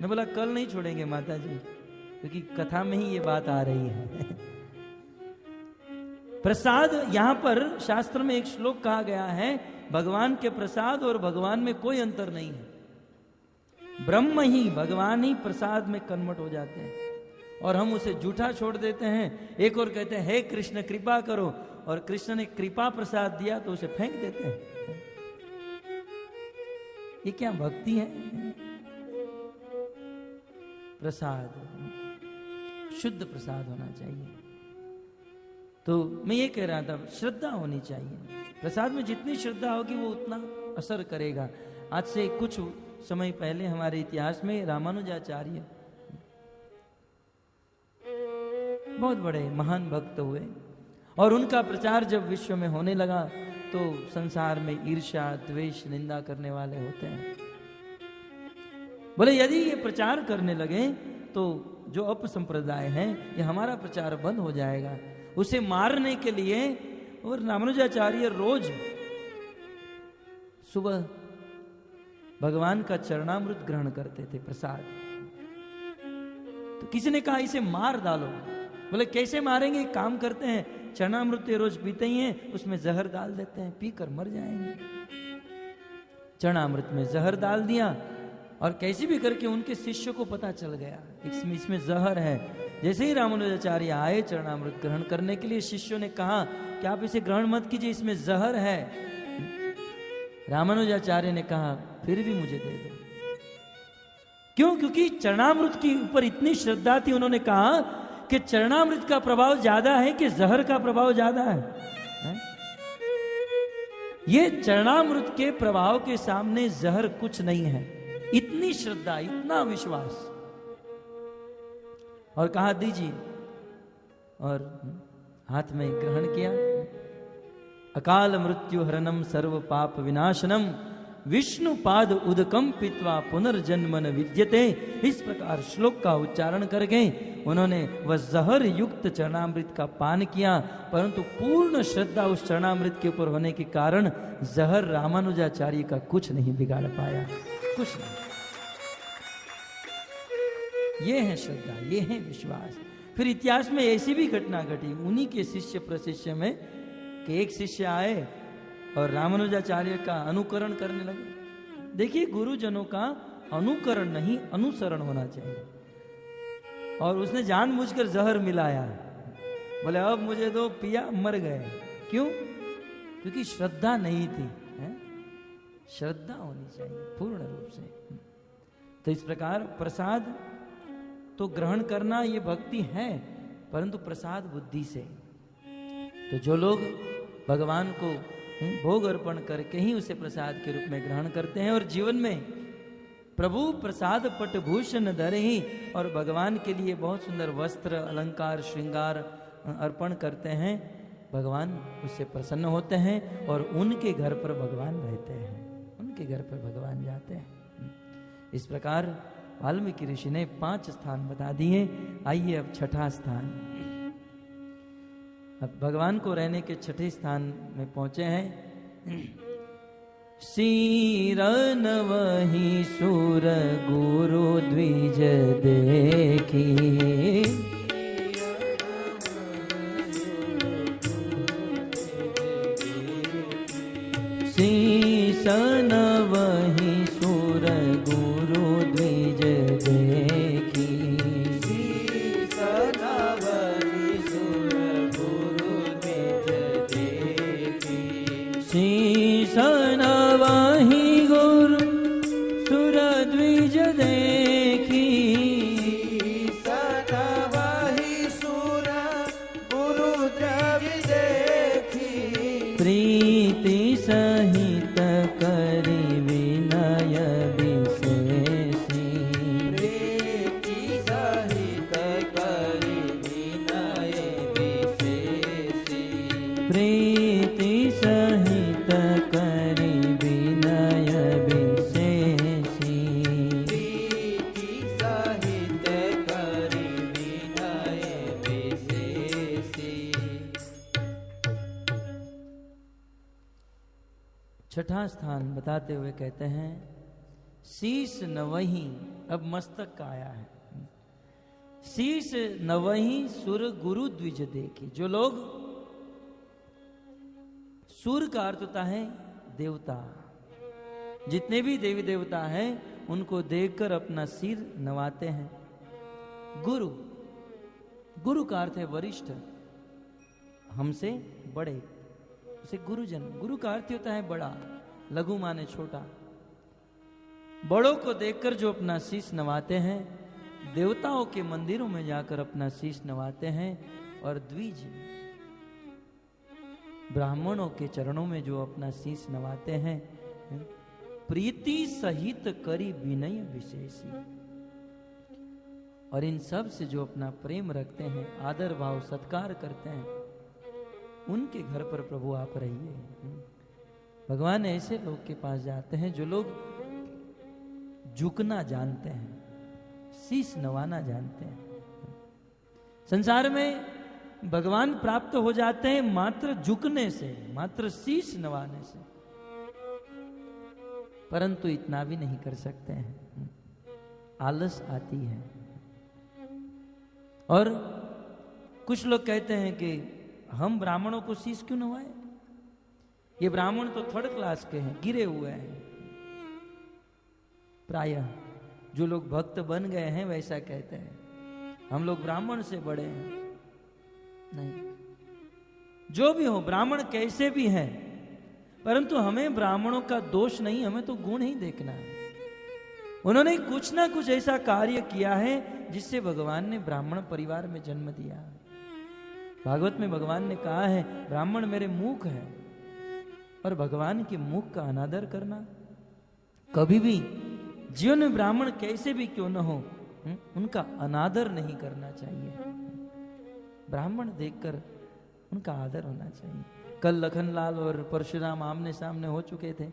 मैं बोला कल नहीं छोड़ेंगे माता जी, क्योंकि कथा में ही ये बात आ रही है। प्रसाद, यहां पर शास्त्र में एक श्लोक कहा गया है, भगवान के प्रसाद और भगवान में कोई अंतर नहीं है। ब्रह्म ही, भगवान ही प्रसाद में कन्वर्ट हो जाते हैं और हम उसे जूठा छोड़ देते हैं। एक और कहते हैं हे कृष्ण कृपा करो, और कृष्ण ने कृपा प्रसाद दिया तो उसे फेंक देते हैं। ये क्या भक्ति है? प्रसाद शुद्ध प्रसाद होना चाहिए। तो मैं ये कह रहा था, श्रद्धा होनी चाहिए। प्रसाद में जितनी श्रद्धा होगी वो उतना असर करेगा। आज से कुछ समय पहले हमारे इतिहास में रामानुजाचार्य बहुत बड़े महान भक्त हुए, और उनका प्रचार जब विश्व में होने लगा तो संसार में ईर्ष्या, द्वेष, निंदा करने वाले होते हैं। बोले यदि ये प्रचार करने लगे तो जो अपसंप्रदाय है ये हमारा प्रचार बंद हो जाएगा। उसे मारने के लिए और रामानुजाचार्य रोज सुबह भगवान का चरणामृत ग्रहण करते थे, प्रसाद। तो किसी ने कहा इसे मार डालो। बोले कैसे मारेंगे? काम करते हैं, चरणामृत रोज पीते ही हैं, उसमें जहर डाल देते हैं, पीकर मर जाएंगे। चरणामृत में जहर डाल दिया और कैसे भी करके उनके शिष्य को पता चल गया इसमें जहर है। जैसे ही रामानुजाचार्य आए चरणामृत ग्रहण करने के लिए, शिष्यों ने कहा कि आप इसे ग्रहण मत कीजिए, इसमें जहर है। रामानुजाचार्य ने कहा फिर भी मुझे दे दो। क्यों? क्योंकि चरणामृत के ऊपर इतनी श्रद्धा थी। उन्होंने कहा कि चरणामृत का प्रभाव ज्यादा है कि जहर का प्रभाव ज्यादा है? ये चरणामृत के प्रभाव के सामने जहर कुछ नहीं है। इतनी श्रद्धा, इतना विश्वास। और कहा दीजिए, और हाथ में ग्रहण किया। अकाल मृत्यु हरणम सर्व पाप विनाशनम विष्णु पाद उदकम पित्वा पुनर्जन्मन विद्यते। इस प्रकार श्लोक का उच्चारण करके उन्होंने वह जहर युक्त चरणामृत का पान किया, परंतु पूर्ण श्रद्धा उस चरणामृत के ऊपर होने के कारण जहर रामानुजाचार्य का कुछ नहीं बिगाड़ पाया, कुछ नहीं। ये है श्रद्धा, ये है विश्वास। फिर इतिहास में ऐसी भी घटना घटी उन्हीं के शिष्य प्रशिष्य में कि एक शिष्य आए और रामानुजाचार्य का अनुकरण करने लगे। देखिए, गुरुजनों का अनुकरण नहीं अनुसरण होना चाहिए। और उसने जानबूझकर जहर मिलाया। बोले अब मुझे दो, पिया, मर गए। क्यों? क्योंकि श्रद्धा नहीं थी। है? श्रद्धा होनी चाहिए पूर्ण रूप से। तो इस प्रकार प्रसाद तो ग्रहण करना ये भक्ति है, परंतु प्रसाद बुद्धि से। तो जो लोग भगवान को भोग अर्पण करके ही उसे प्रसाद के रूप में ग्रहण करते हैं और जीवन में प्रभु प्रसाद पट भूषण धरे ही, और भगवान के लिए बहुत सुंदर वस्त्र, अलंकार, श्रृंगार अर्पण करते हैं, भगवान उससे प्रसन्न होते हैं और उनके घर पर भगवान रहते हैं, उनके घर पर भगवान जाते हैं। इस प्रकार वाल्मीकि ऋषि ने 5 स्थान बता दिए। आइए अब छठा स्थान। अब भगवान को रहने के छठे स्थान में पहुंचे हैं। सीरन वही सुर गुरु द्विज देखी, सीसन वही सुर गुरु द्विज देखी, सीसन वही सुर गुरु द्विज देखी, सीसन वही गुरु सुर द्विज देखी, सीसन वही सुर गुरु द्विज देखी, प्रीति सहित करी विनय विशेषी, प्रीति सहित करी विनय विशेषी, प्रीति सहित करी विनय विशेषी, प्रीति सहित करी विनय विशेषी। छठा स्थान बताते हुए कहते हैं शीश नवही, अब मस्तक का आया है। शीश नवही सुर गुरु द्विज देखी। जो लोग सूर का अर्थ होता है देवता। जितने भी देवी देवता हैं उनको देखकर अपना सिर नवाते हैं। गुरु, गुरु का अर्थ है वरिष्ठ, हमसे बड़े, उसे गुरुजन। गुरु का अर्थ होता है बड़ा, लघु माने छोटा। बड़ों को देखकर जो अपना शीश नवाते हैं, देवताओं के मंदिरों में जाकर अपना शीश नवाते हैं, और द्विज ब्राह्मणों के चरणों में जो अपना शीश नवाते हैं, प्रीति सहित करी विनय विशेषी। और इन सब से जो अपना प्रेम रखते हैं, आदर भाव सत्कार करते हैं, उनके घर पर प्रभु आप रहिए। भगवान ऐसे लोग के पास जाते हैं जो लोग झुकना जानते हैं, शीश नवाना जानते हैं। संसार में भगवान प्राप्त हो जाते हैं मात्र झुकने से, मात्र शीश नवाने से, परंतु इतना भी नहीं कर सकते हैं, आलस आती है। और कुछ लोग कहते हैं कि हम ब्राह्मणों को शीश क्यों नवाए, ये ब्राह्मण तो थर्ड क्लास के हैं, गिरे हुए हैं। प्रायः जो लोग भक्त बन गए हैं वैसा कहते हैं, हम लोग ब्राह्मण से बड़े हैं। नहीं, जो भी हो, ब्राह्मण कैसे भी हैं, परंतु हमें ब्राह्मणों का दोष नहीं, हमें तो गुण ही देखना है। उन्होंने कुछ ना कुछ ऐसा कार्य किया है जिससे भगवान ने ब्राह्मण परिवार में जन्म दिया। भागवत में भगवान ने कहा है, ब्राह्मण मेरे मुख है, और भगवान के मुख का अनादर करना कभी भी जीवन में, ब्राह्मण कैसे भी क्यों न हो, उनका अनादर नहीं करना चाहिए। ब्राह्मण देखकर उनका आदर होना चाहिए। कल लखनलाल और परशुराम आमने सामने हो चुके थे।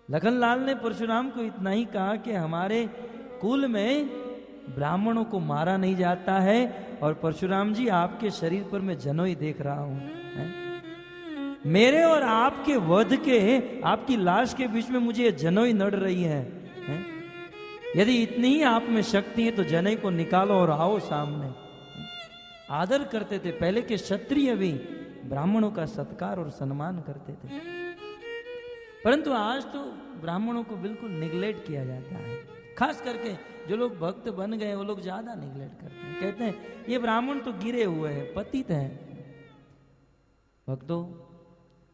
लखनलाल ने परशुराम को इतना ही कहा कि हमारे कुल में ब्राह्मणों को मारा नहीं जाता है, और परशुराम जी आपके शरीर पर मैं जनोई देख रहा हूं, मेरे और आपके वध के, आपकी लाश के बीच में मुझे ये जनोई नड़ रही है। यदि इतनी ही आप में शक्ति है तो जनोई को निकालो और आओ सामने। आदर करते थे पहले के क्षत्रिय भी, ब्राह्मणों का सत्कार और सम्मान करते थे, परंतु आज तो ब्राह्मणों को बिल्कुल निगलेक्ट किया जाता है। खास करके जो लोग भक्त बन गए वो लोग ज्यादा निगलेक्ट करते हैं, कहते हैं ये ब्राह्मण तो गिरे हुए हैं, पतित हैं। भक्तों,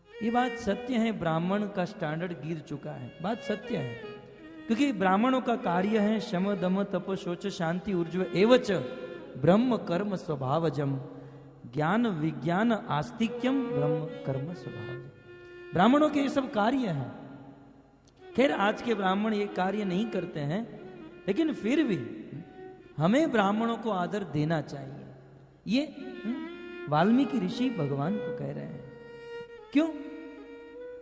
ये बात सत्य है, ब्राह्मण का स्टैंडर्ड गिर चुका है, बात सत्य है। क्योंकि ब्राह्मणों का कार्य है शम दम तप शौच शांति ऊर्ज्व एवच ब्रह्म कर्म स्वभावजम, ज्ञान विज्ञान आस्तिक्यम ब्रह्म कर्म स्वभाव। ब्राह्मणों के ये सब कार्य हैं। खैर आज के ब्राह्मण ये कार्य नहीं करते हैं, लेकिन फिर भी हमें ब्राह्मणों को आदर देना चाहिए। ये वाल्मीकि ऋषि भगवान को कह रहे हैं। क्यों?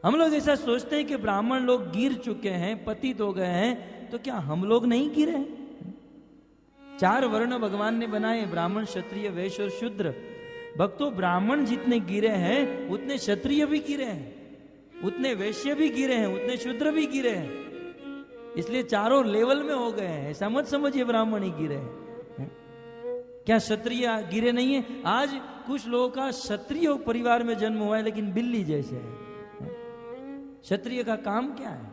हम लोग ऐसा सोचते हैं कि ब्राह्मण लोग गिर चुके हैं, पतित हो गए हैं, तो क्या हम लोग नहीं गिरे हैं? 4 वर्ण भगवान ने बनाए, ब्राह्मण क्षत्रिय वैश्य और शूद्र। भक्तों, ब्राह्मण जितने गिरे हैं उतने क्षत्रिय भी गिरे हैं, उतने वैश्य भी गिरे हैं, उतने शूद्र भी गिरे हैं। इसलिए चारों लेवल में हो गए हैं। ऐसा मत समझिए ब्राह्मण ही गिरे हैं। क्या क्षत्रिय गिरे नहीं है? आज कुछ लोगों का क्षत्रिय परिवार में जन्म हुआ है लेकिन बिल्ली जैसे है। क्षत्रिय का काम क्या है?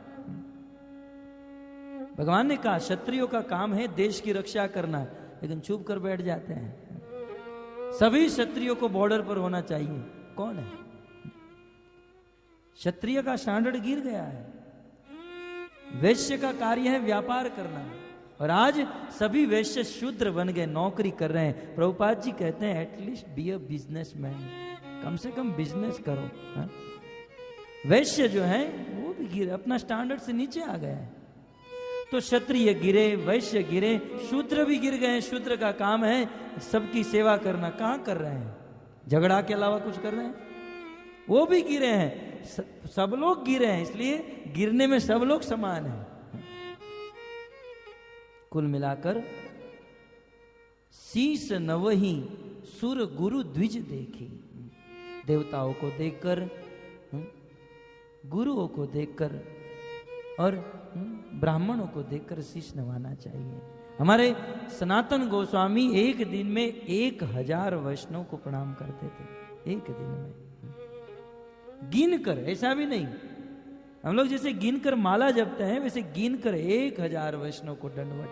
भगवान ने कहा क्षत्रियों का काम है देश की रक्षा करना, लेकिन चुप कर बैठ जाते हैं। सभी क्षत्रियों को बॉर्डर पर होना चाहिए। कौन है? क्षत्रिय का स्टैंडर्ड गिर गया है। वैश्य का कार्य है व्यापार करना, और आज सभी वैश्य शूद्र बन गए, नौकरी कर रहे हैं। प्रभुपाद जी कहते हैं एटलीस्ट बी अ बिजनेसमैन, कम से कम बिजनेस करो। हा? वैश्य जो है वो भी गिरे, अपना स्टैंडर्ड से नीचे आ गए हैं। तो क्षत्रिय गिरे, वैश्य गिरे, शूद्र भी गिर गए। शूद्र का काम है सबकी सेवा करना, कहाँ कर रहे हैं? झगड़ा के अलावा कुछ कर रहे हैं? वो भी गिरे हैं। सब लोग गिरे हैं, इसलिए गिरने में सब लोग समान हैं। कुल मिलाकर शीश नवही सुर गुरु द्विज देखी। देवताओं को देखकर, गुरुओं को देखकर और ब्राह्मणों को देखकर शीश नवाना चाहिए। हमारे सनातन गोस्वामी एक दिन में 1000 वैष्णव को प्रणाम करते थे, एक दिन में। गिन कर, ऐसा भी नहीं। हम लोग जैसे गिन कर माला जपते हैं वैसे गिन कर 1000 वैष्णव को दंडवत,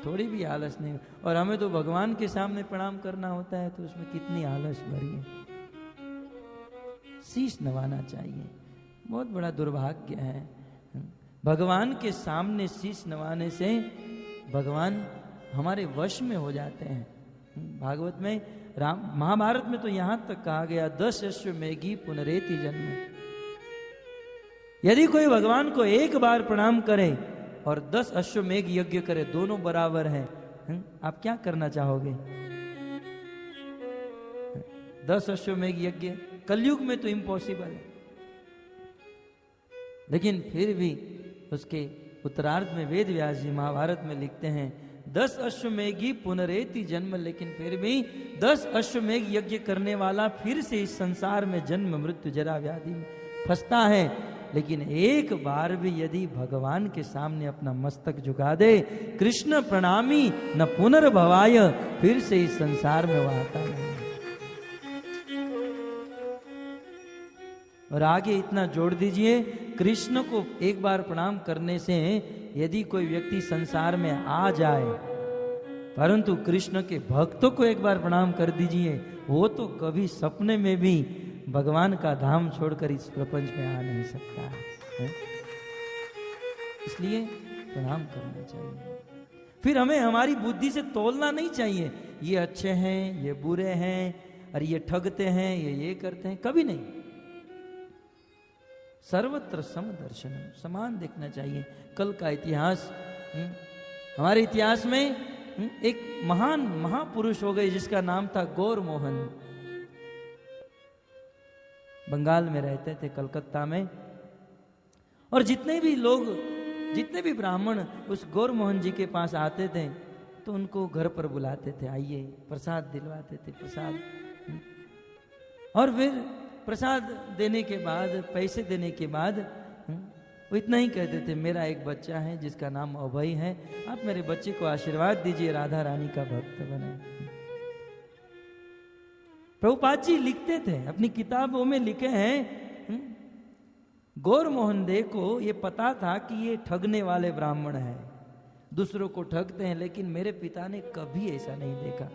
थोड़ी भी आलस नहीं। और हमें तो भगवान के सामने प्रणाम करना होता है, तो उसमें कितनी आलस भरी है। शीश नवाना चाहिए। बहुत बड़ा दुर्भाग्य है, भगवान के सामने शीश नवाने से भगवान हमारे वश में हो जाते हैं। भागवत में, महाभारत में तो यहां तक कहा गया 10 अश्वमेघी पुनरेति जन्म। यदि कोई भगवान को एक बार प्रणाम करे और 10 अश्वमेघ यज्ञ करे, दोनों बराबर हैं, आप क्या करना चाहोगे? 10 अश्वमेघ यज्ञ कलयुग में तो इम्पॉसिबल है, लेकिन फिर भी उसके उत्तरार्ध में वेद व्यास जी महाभारत में लिखते हैं 10 अश्वमेघी पुनरेति जन्म। लेकिन फिर भी 10 अश्वमेघ यज्ञ करने वाला फिर से इस संसार में जन्म मृत्यु जरा व्याधि में फंसता है। लेकिन एक बार भी यदि भगवान के सामने अपना मस्तक झुका दे, कृष्ण प्रणामी न पुनर्भवाय, फिर से इस संसार में वह आता नहीं। और आगे इतना जोड़ दीजिए, कृष्ण को एक बार प्रणाम करने से यदि कोई व्यक्ति संसार में आ जाए, परंतु कृष्ण के भक्तों को एक बार प्रणाम कर दीजिए, वो तो कभी सपने में भी भगवान का धाम छोड़कर इस प्रपंच में आ नहीं सकता है। इसलिए प्रणाम करना चाहिए। फिर हमें हमारी बुद्धि से तोलना नहीं चाहिए, ये अच्छे हैं, ये बुरे हैं, और ये ठगते हैं, ये करते हैं, कभी नहीं। सर्वत्र समदर्शन, समान देखना चाहिए। कल का इतिहास, हमारे इतिहास में एक महान महापुरुष हो गए जिसका नाम था गौर मोहन। बंगाल में रहते थे, कलकत्ता में। और जितने भी लोग, जितने भी ब्राह्मण उस गौर मोहन जी के पास आते थे तो उनको घर पर बुलाते थे, आइए, प्रसाद दिलवाते थे, प्रसाद। और फिर प्रसाद देने के बाद, पैसे देने के बाद वो इतना ही कहते थे, मेरा एक बच्चा है जिसका नाम अभय है, आप मेरे बच्चे को आशीर्वाद दीजिए, राधा रानी का भक्त बने। प्रभुपाद जी लिखते थे, अपनी किताबों में लिखे हैं, गौर मोहन दे को ये पता था कि ये ठगने वाले ब्राह्मण हैं, दूसरों को ठगते हैं, लेकिन मेरे पिता ने कभी ऐसा नहीं देखा।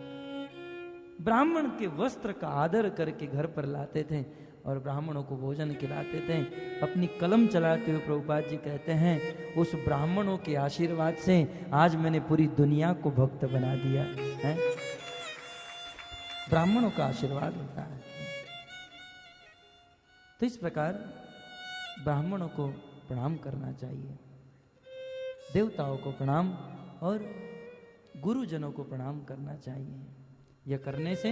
ब्राह्मण के वस्त्र का आदर करके घर पर लाते थे और ब्राह्मणों को भोजन खिलाते थे। अपनी कलम चलाते हुए प्रभुपाद जी कहते हैं, उस ब्राह्मणों के आशीर्वाद से आज मैंने पूरी दुनिया को भक्त बना दिया है। ब्राह्मणों का आशीर्वाद होता है। तो इस प्रकार ब्राह्मणों को प्रणाम करना चाहिए, देवताओं को प्रणाम और गुरुजनों को प्रणाम करना चाहिए। यह करने से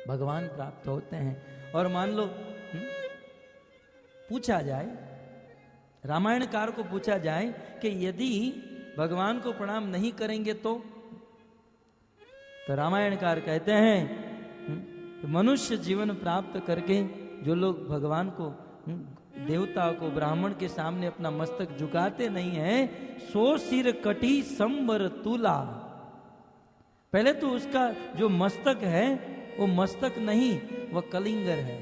भगवान प्राप्त होते हैं। और मान लो पूछा जाए, रामायणकार को पूछा जाए कि यदि भगवान को प्रणाम नहीं करेंगे तो रामायणकार कहते हैं, मनुष्य जीवन प्राप्त करके जो लोग भगवान को, देवता को, ब्राह्मण के सामने अपना मस्तक झुकाते नहीं है, सो सिर कटी संबर तुला। पहले तो उसका जो मस्तक है वो मस्तक नहीं, वह कलिंगर है।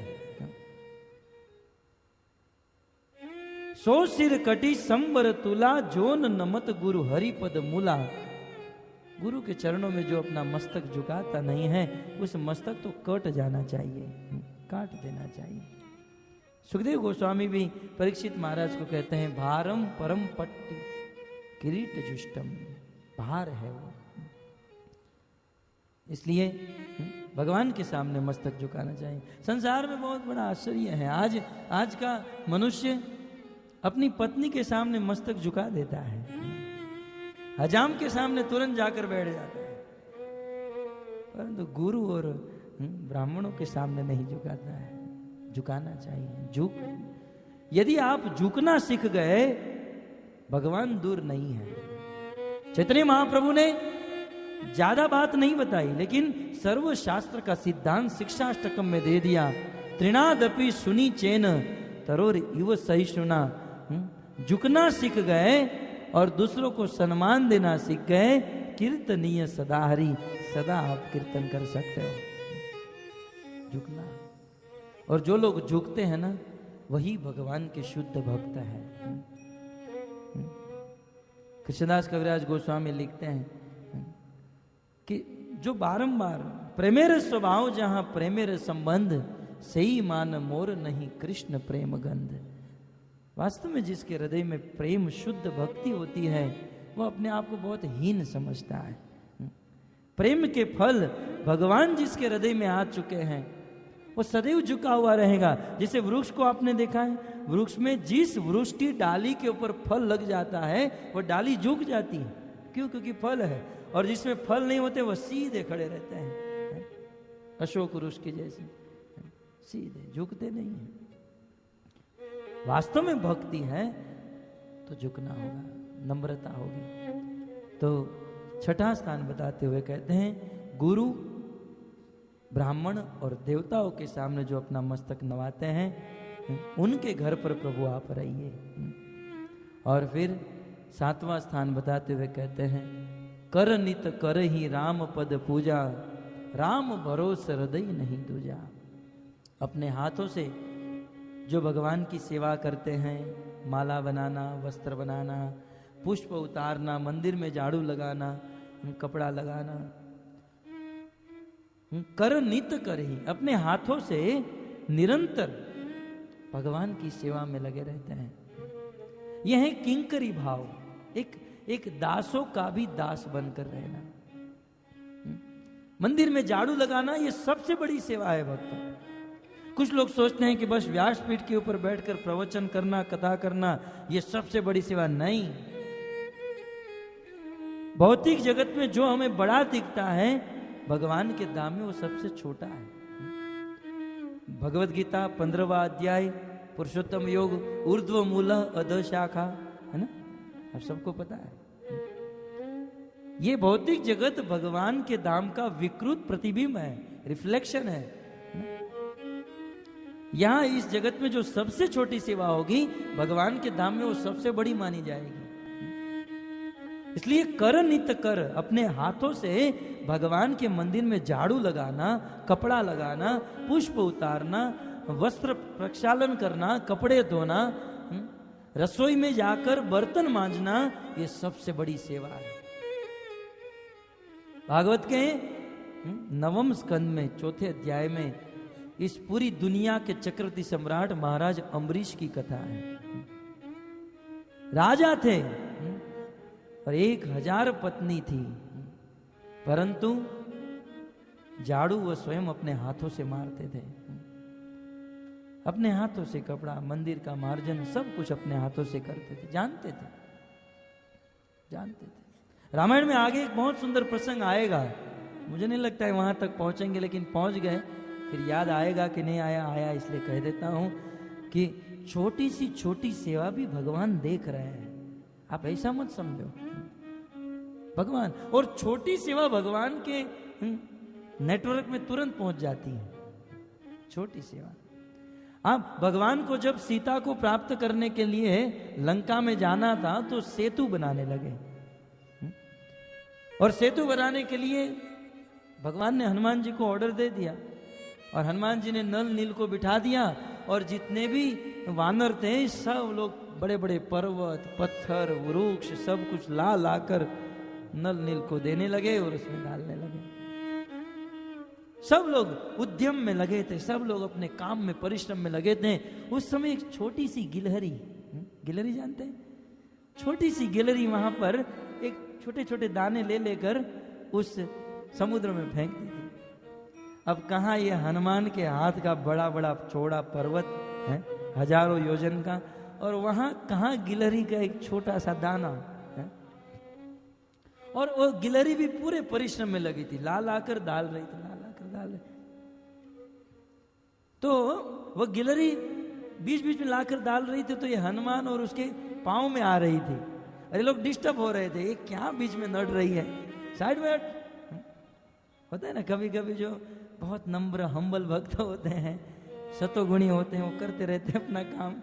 सो सिर कटी संबर तुला, जोन नमत गुरु हरिपद मूला। गुरु के चरणों में जो अपना मस्तक झुकाता नहीं है, उस मस्तक तो कट जाना चाहिए, काट देना चाहिए। सुखदेव गोस्वामी भी परीक्षित महाराज को कहते हैं, भारम परम पट्टी किरीट जुष्टम, भार है वो। इसलिए भगवान के सामने मस्तक झुकाना चाहिए। संसार में बहुत बड़ा आश्चर्य है, आज का मनुष्य अपनी पत्नी के सामने मस्तक झुका देता है, हजाम के सामने तुरंत जाकर बैठ जाता है, परंतु गुरु और ब्राह्मणों के सामने नहीं झुकाता है। झुकाना चाहिए। यदि आप झुकना सीख गए, भगवान दूर नहीं है। चैतन्य महाप्रभु ने ज्यादा बात नहीं बताई, लेकिन सर्व शास्त्र का सिद्धांत शिक्षाष्टकम में दे दिया। त्रिनादपि सुनी चेन तरोर इव सहिष्णुना। झुकना सीख गए और दूसरों को सम्मान देना सीख गए। कीर्तनीय सदा हरि, सदा आप कीर्तन कर सकते हो। झुकना। और जो लोग झुकते हैं ना, वही भगवान के शुद्ध भक्त है। कृष्णदास कविराज गोस्वामी लिखते हैं कि जो बारंबार प्रेमेर स्वभाव जहां प्रेमेर संबंध, सही मान मोर नहीं कृष्ण प्रेम गंध। वास्तव में जिसके हृदय में प्रेम शुद्ध भक्ति होती है, वो अपने आप को बहुत हीन समझता है। प्रेम के फल भगवान जिसके हृदय में आ चुके हैं, वो सदैव झुका हुआ रहेगा। जैसे वृक्ष को आपने देखा है, वृक्ष में जिस वृक्ष की डाली के ऊपर फल लग जाता है, वो डाली झुक जाती है। क्यों? क्योंकि फल है। और जिसमें फल नहीं होते, वो सीधे खड़े रहते हैं, अशोक वृक्ष के जैसे सीधे, झुकते नहीं है। वास्तव में भक्ति है तो झुकना होगा, नम्रता होगी। तो छठा स्थान बताते हुए कहते हैं, गुरु ब्राह्मण और देवताओं के सामने जो अपना मस्तक नवाते हैं, उनके घर पर प्रभु आप रहिए। और फिर सातवां स्थान बताते हुए कहते हैं, कर नित कर ही राम पद पूजा, राम भरोस हृदय नहीं दूजा। अपने हाथों से जो भगवान की सेवा करते हैं, माला बनाना, वस्त्र बनाना, पुष्प उतारना, मंदिर में झाड़ू लगाना, कपड़ा लगाना, कर नित कर ही, अपने हाथों से निरंतर भगवान की सेवा में लगे रहते हैं। यह है किंकरी भाव, एक दासों का भी दास बनकर रहना। मंदिर में झाड़ू लगाना, यह सबसे बड़ी सेवा है भक्तों। कुछ लोग सोचते हैं कि बस व्यासपीठ के ऊपर बैठकर प्रवचन करना, कथा करना, यह सबसे बड़ी सेवा नहीं। भौतिक जगत में जो हमें बड़ा दिखता है, भगवान के दाम में वो सबसे छोटा है। भगवत गीता 15वां अध्याय, पुरुषोत्तम योग, ऊर्ध्व मूल अध शाखा, है ना, आप सबको पता है। ये भौतिक जगत भगवान के दाम का विकृत प्रतिबिंब है, रिफ्लेक्शन है। यहां इस जगत में जो सबसे छोटी सेवा होगी, भगवान के दाम में वो सबसे बड़ी मानी जाएगी। इसलिए कर नित कर, अपने हाथों से भगवान के मंदिर में झाड़ू लगाना, कपड़ा लगाना, पुष्प उतारना, वस्त्र प्रक्षालन करना, कपड़े धोना, रसोई में जाकर बर्तन मांजना, ये सबसे बड़ी सेवा है। भागवत के 9वें स्कंद में 4थे अध्याय में इस पूरी दुनिया के चक्रवर्ती सम्राट महाराज अम्बरीश की कथा है। राजा थे और 1000 पत्नी थी, परंतु झाड़ू वो स्वयं अपने हाथों से मारते थे। अपने हाथों से कपड़ा, मंदिर का मार्जन, सब कुछ अपने हाथों से करते थे, जानते थे। रामायण में आगे एक बहुत सुंदर प्रसंग आएगा, मुझे नहीं लगता है वहां तक पहुंचेंगे, लेकिन पहुंच गए, फिर याद आएगा कि नहीं आया इसलिए कह देता हूं कि छोटी सी छोटी सेवा भी भगवान देख रहे हैं। आप ऐसा मत समझो, भगवान, और छोटी सेवा भगवान के नेटवर्क में तुरंत पहुंच जाती है। छोटी सेवा, आप भगवान को जब सीता को प्राप्त करने के लिए लंका में जाना था, तो सेतु बनाने लगे, और सेतु बनाने के लिए भगवान ने हनुमान जी को ऑर्डर दे दिया, और हनुमान जी ने नल नील को बिठा दिया, और जितने भी वानर थे सब लोग बड़े बड़े पर्वत, पत्थर, वृक्ष सब कुछ ला कर नल नील को देने लगे और उसमें डालने लगे। सब लोग उद्यम में लगे थे, सब लोग अपने काम में, परिश्रम में लगे थे। उस समय एक छोटी सी गिलहरी, गिलहरी जानते हैं, छोटी सी गिलहरी वहां पर एक छोटे छोटे दाने ले लेकर उस समुद्र में फेंकती थी। अब कहाँ ये हनुमान के हाथ का बड़ा बड़ा चौड़ा पर्वत है, 1000 योजन का, और वहां कहाँ गिलहरी का एक छोटा सा दाना है। और वो गिलहरी भी पूरे परिश्रम में लगी थी, ला कर डाल रही थी, तो वो गिलहरी बीच बीच में लाकर डाल रही थी, तो ये हनुमान और उसके पांव में आ रही थी। अरे लोग डिस्टर्ब हो रहे थे, ये क्या बीच में नड़ रही है, साइड में हट। होता है ना कभी कभी जो बहुत नम्र हम्बल भक्त होते हैं, सतोगुणी होते हैं, वो करते रहते हैं अपना काम।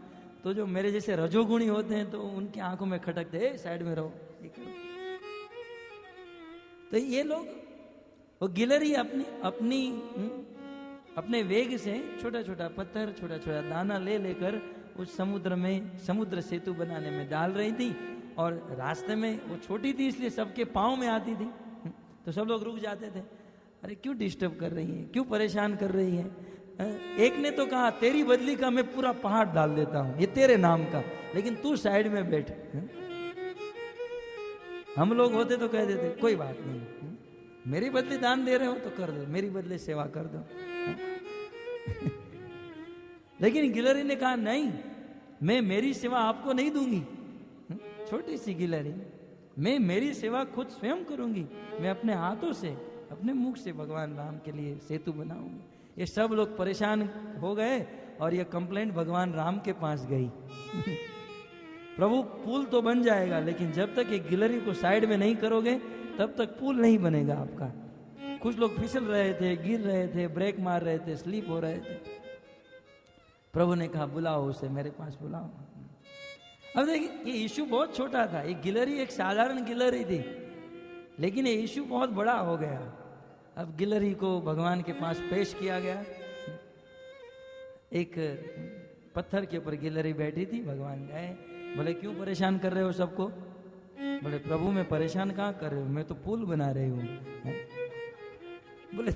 तो जो मेरे जैसे रजोगुणी होते हैं, तो उनकी आंखों में खटकते, साइड में रहो, ये करो। तो ये लोग, वो गिलहरी अपने वेग से छोटा छोटा पत्थर, छोटा छोटा दाना ले लेकर उस समुद्र में, समुद्र सेतु बनाने में डाल रही थी। और रास्ते में वो छोटी थी इसलिए सबके पाँव में आती थी, तो सब लोग रुक जाते थे, अरे क्यों डिस्टर्ब कर रही है, क्यों परेशान कर रही है। एक ने तो कहा तेरी बदली का मैं पूरा पहाड़ डाल देता हूं, ये तेरे नाम का, लेकिन तू साइड में बैठ। हम लोग होते तो कह देते कोई बात नहीं, मेरी बदली दान दे रहे हो तो कर दो, मेरी बदले सेवा कर दो। लेकिन गिलहरी ने कहा नहीं, मैं मेरी सेवा आपको नहीं दूंगी। छोटी सी गिलहरी, मैं मेरी सेवा खुद स्वयं करूंगी, मैं अपने हाथों से, अपने मुख से भगवान राम के लिए सेतु बनाऊंगी। ये सब लोग परेशान हो गए और ये कंप्लेंट भगवान राम के पास गई। प्रभु पुल तो बन जाएगा, लेकिन जब तक ये गिलहरी को साइड में नहीं करोगे तब तक पुल नहीं बनेगा आपका। कुछ लोग फिसल रहे थे, गिर रहे थे, ब्रेक मार रहे थे, स्लिप हो रहे थे। प्रभु ने कहा बुलाओ उसे मेरे पास, बुलाओ। अब देखिए ये इशू बहुत छोटा था, ये गिलहरी एक साधारण गिलहरी थी, लेकिन ये इशू बहुत बड़ा हो गया। अब गिलहरी को भगवान के पास पेश किया गया। एक पत्थर के ऊपर गिलहरी बैठी थी, भगवान गए, बोले क्यों परेशान कर रहे हो सबको। बोले प्रभु मैं परेशान कहाँ कर रहे हो, मैं तो पुल बना रही हूँ। बोले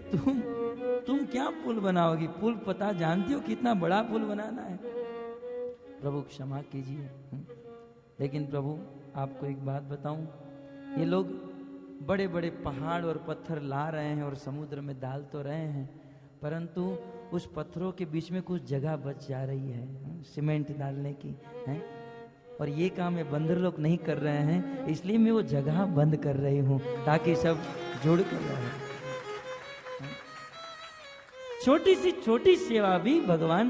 तुम क्या पुल बनाओगी, पुल पता जानती हो कितना बड़ा पुल बनाना है। प्रभु क्षमा कीजिए, लेकिन प्रभु आपको एक बात बताऊं, ये लोग बड़े बड़े पहाड़ और पत्थर ला रहे हैं और समुद्र में डाल तो रहे हैं, परंतु उस पत्थरों के बीच में कुछ जगह बच जा रही है सीमेंट डालने की है, और ये काम ये बंदर लोग नहीं कर रहे हैं, इसलिए मैं वो जगह बंद कर रही हूँ ताकि सब जुड़ कर रहे। छोटी सी छोटी सेवा भी भगवान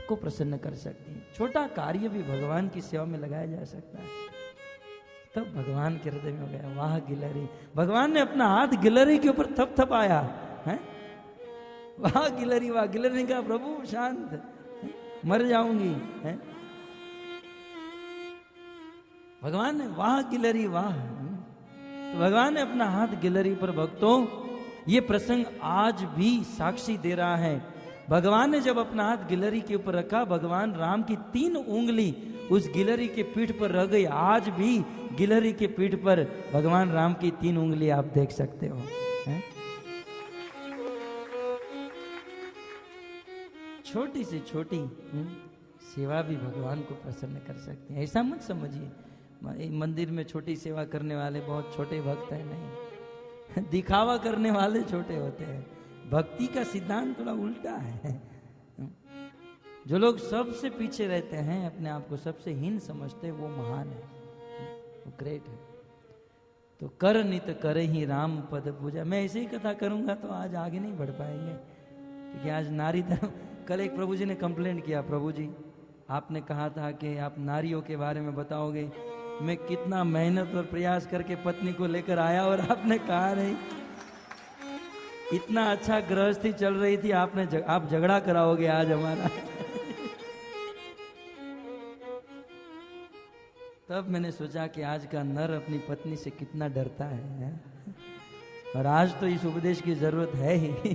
को प्रसन्न कर सकती है, छोटा कार्य भी भगवान की सेवा में लगाया जा सकता है। तब भगवान के हृदय में हो गया वाह गिलहरी। भगवान ने अपना हाथ गिलहरी के ऊपर थपथपाया है, वाह गिलहरी वाह। गिलहरी ने कहा प्रभु शांत, मर जाऊंगी है। भगवान ने वाह गिलहरी वाह। तो भगवान ने अपना हाथ गिलहरी पर, भक्तों ये प्रसंग आज भी साक्षी दे रहा है। भगवान ने जब अपना हाथ गिलहरी के ऊपर रखा, भगवान राम की 3 उंगली उस गिलहरी के पीठ पर रह गई। आज भी गिलहरी के पीठ पर भगवान राम की 3 उंगली आप देख सकते हो है? छोटी से छोटी सेवा भी भगवान को प्रसन्न कर सकते हैं। ऐसा मत समझिए मंदिर में छोटी सेवा करने वाले बहुत छोटे भक्त हैं, नहीं, दिखावा करने वाले छोटे होते हैं। भक्ति का सिद्धांत थोड़ा उल्टा है। जो लोग सबसे पीछे रहते हैं, अपने आप को सबसे हीन समझते हैं, वो महान है, वो ग्रेट है। तो कर नित करे ही राम पद पूजा। मैं ऐसे ही कथा करूंगा तो आज आगे नहीं बढ़ पाएंगे, क्योंकि आज नारी धर्म। कल एक प्रभु जी ने कंप्लेंट किया, प्रभु जी आपने कहा था कि आप नारियों के बारे में बताओगे, मैं कितना मेहनत और प्रयास करके पत्नी को लेकर आया और आपने कहा नहीं। इतना अच्छा गृहस्थी चल रही थी, आप झगड़ा कराओगे आज हमारा। तब मैंने सोचा कि आज का नर अपनी पत्नी से कितना डरता है, और आज तो इस उपदेश की जरूरत है ही।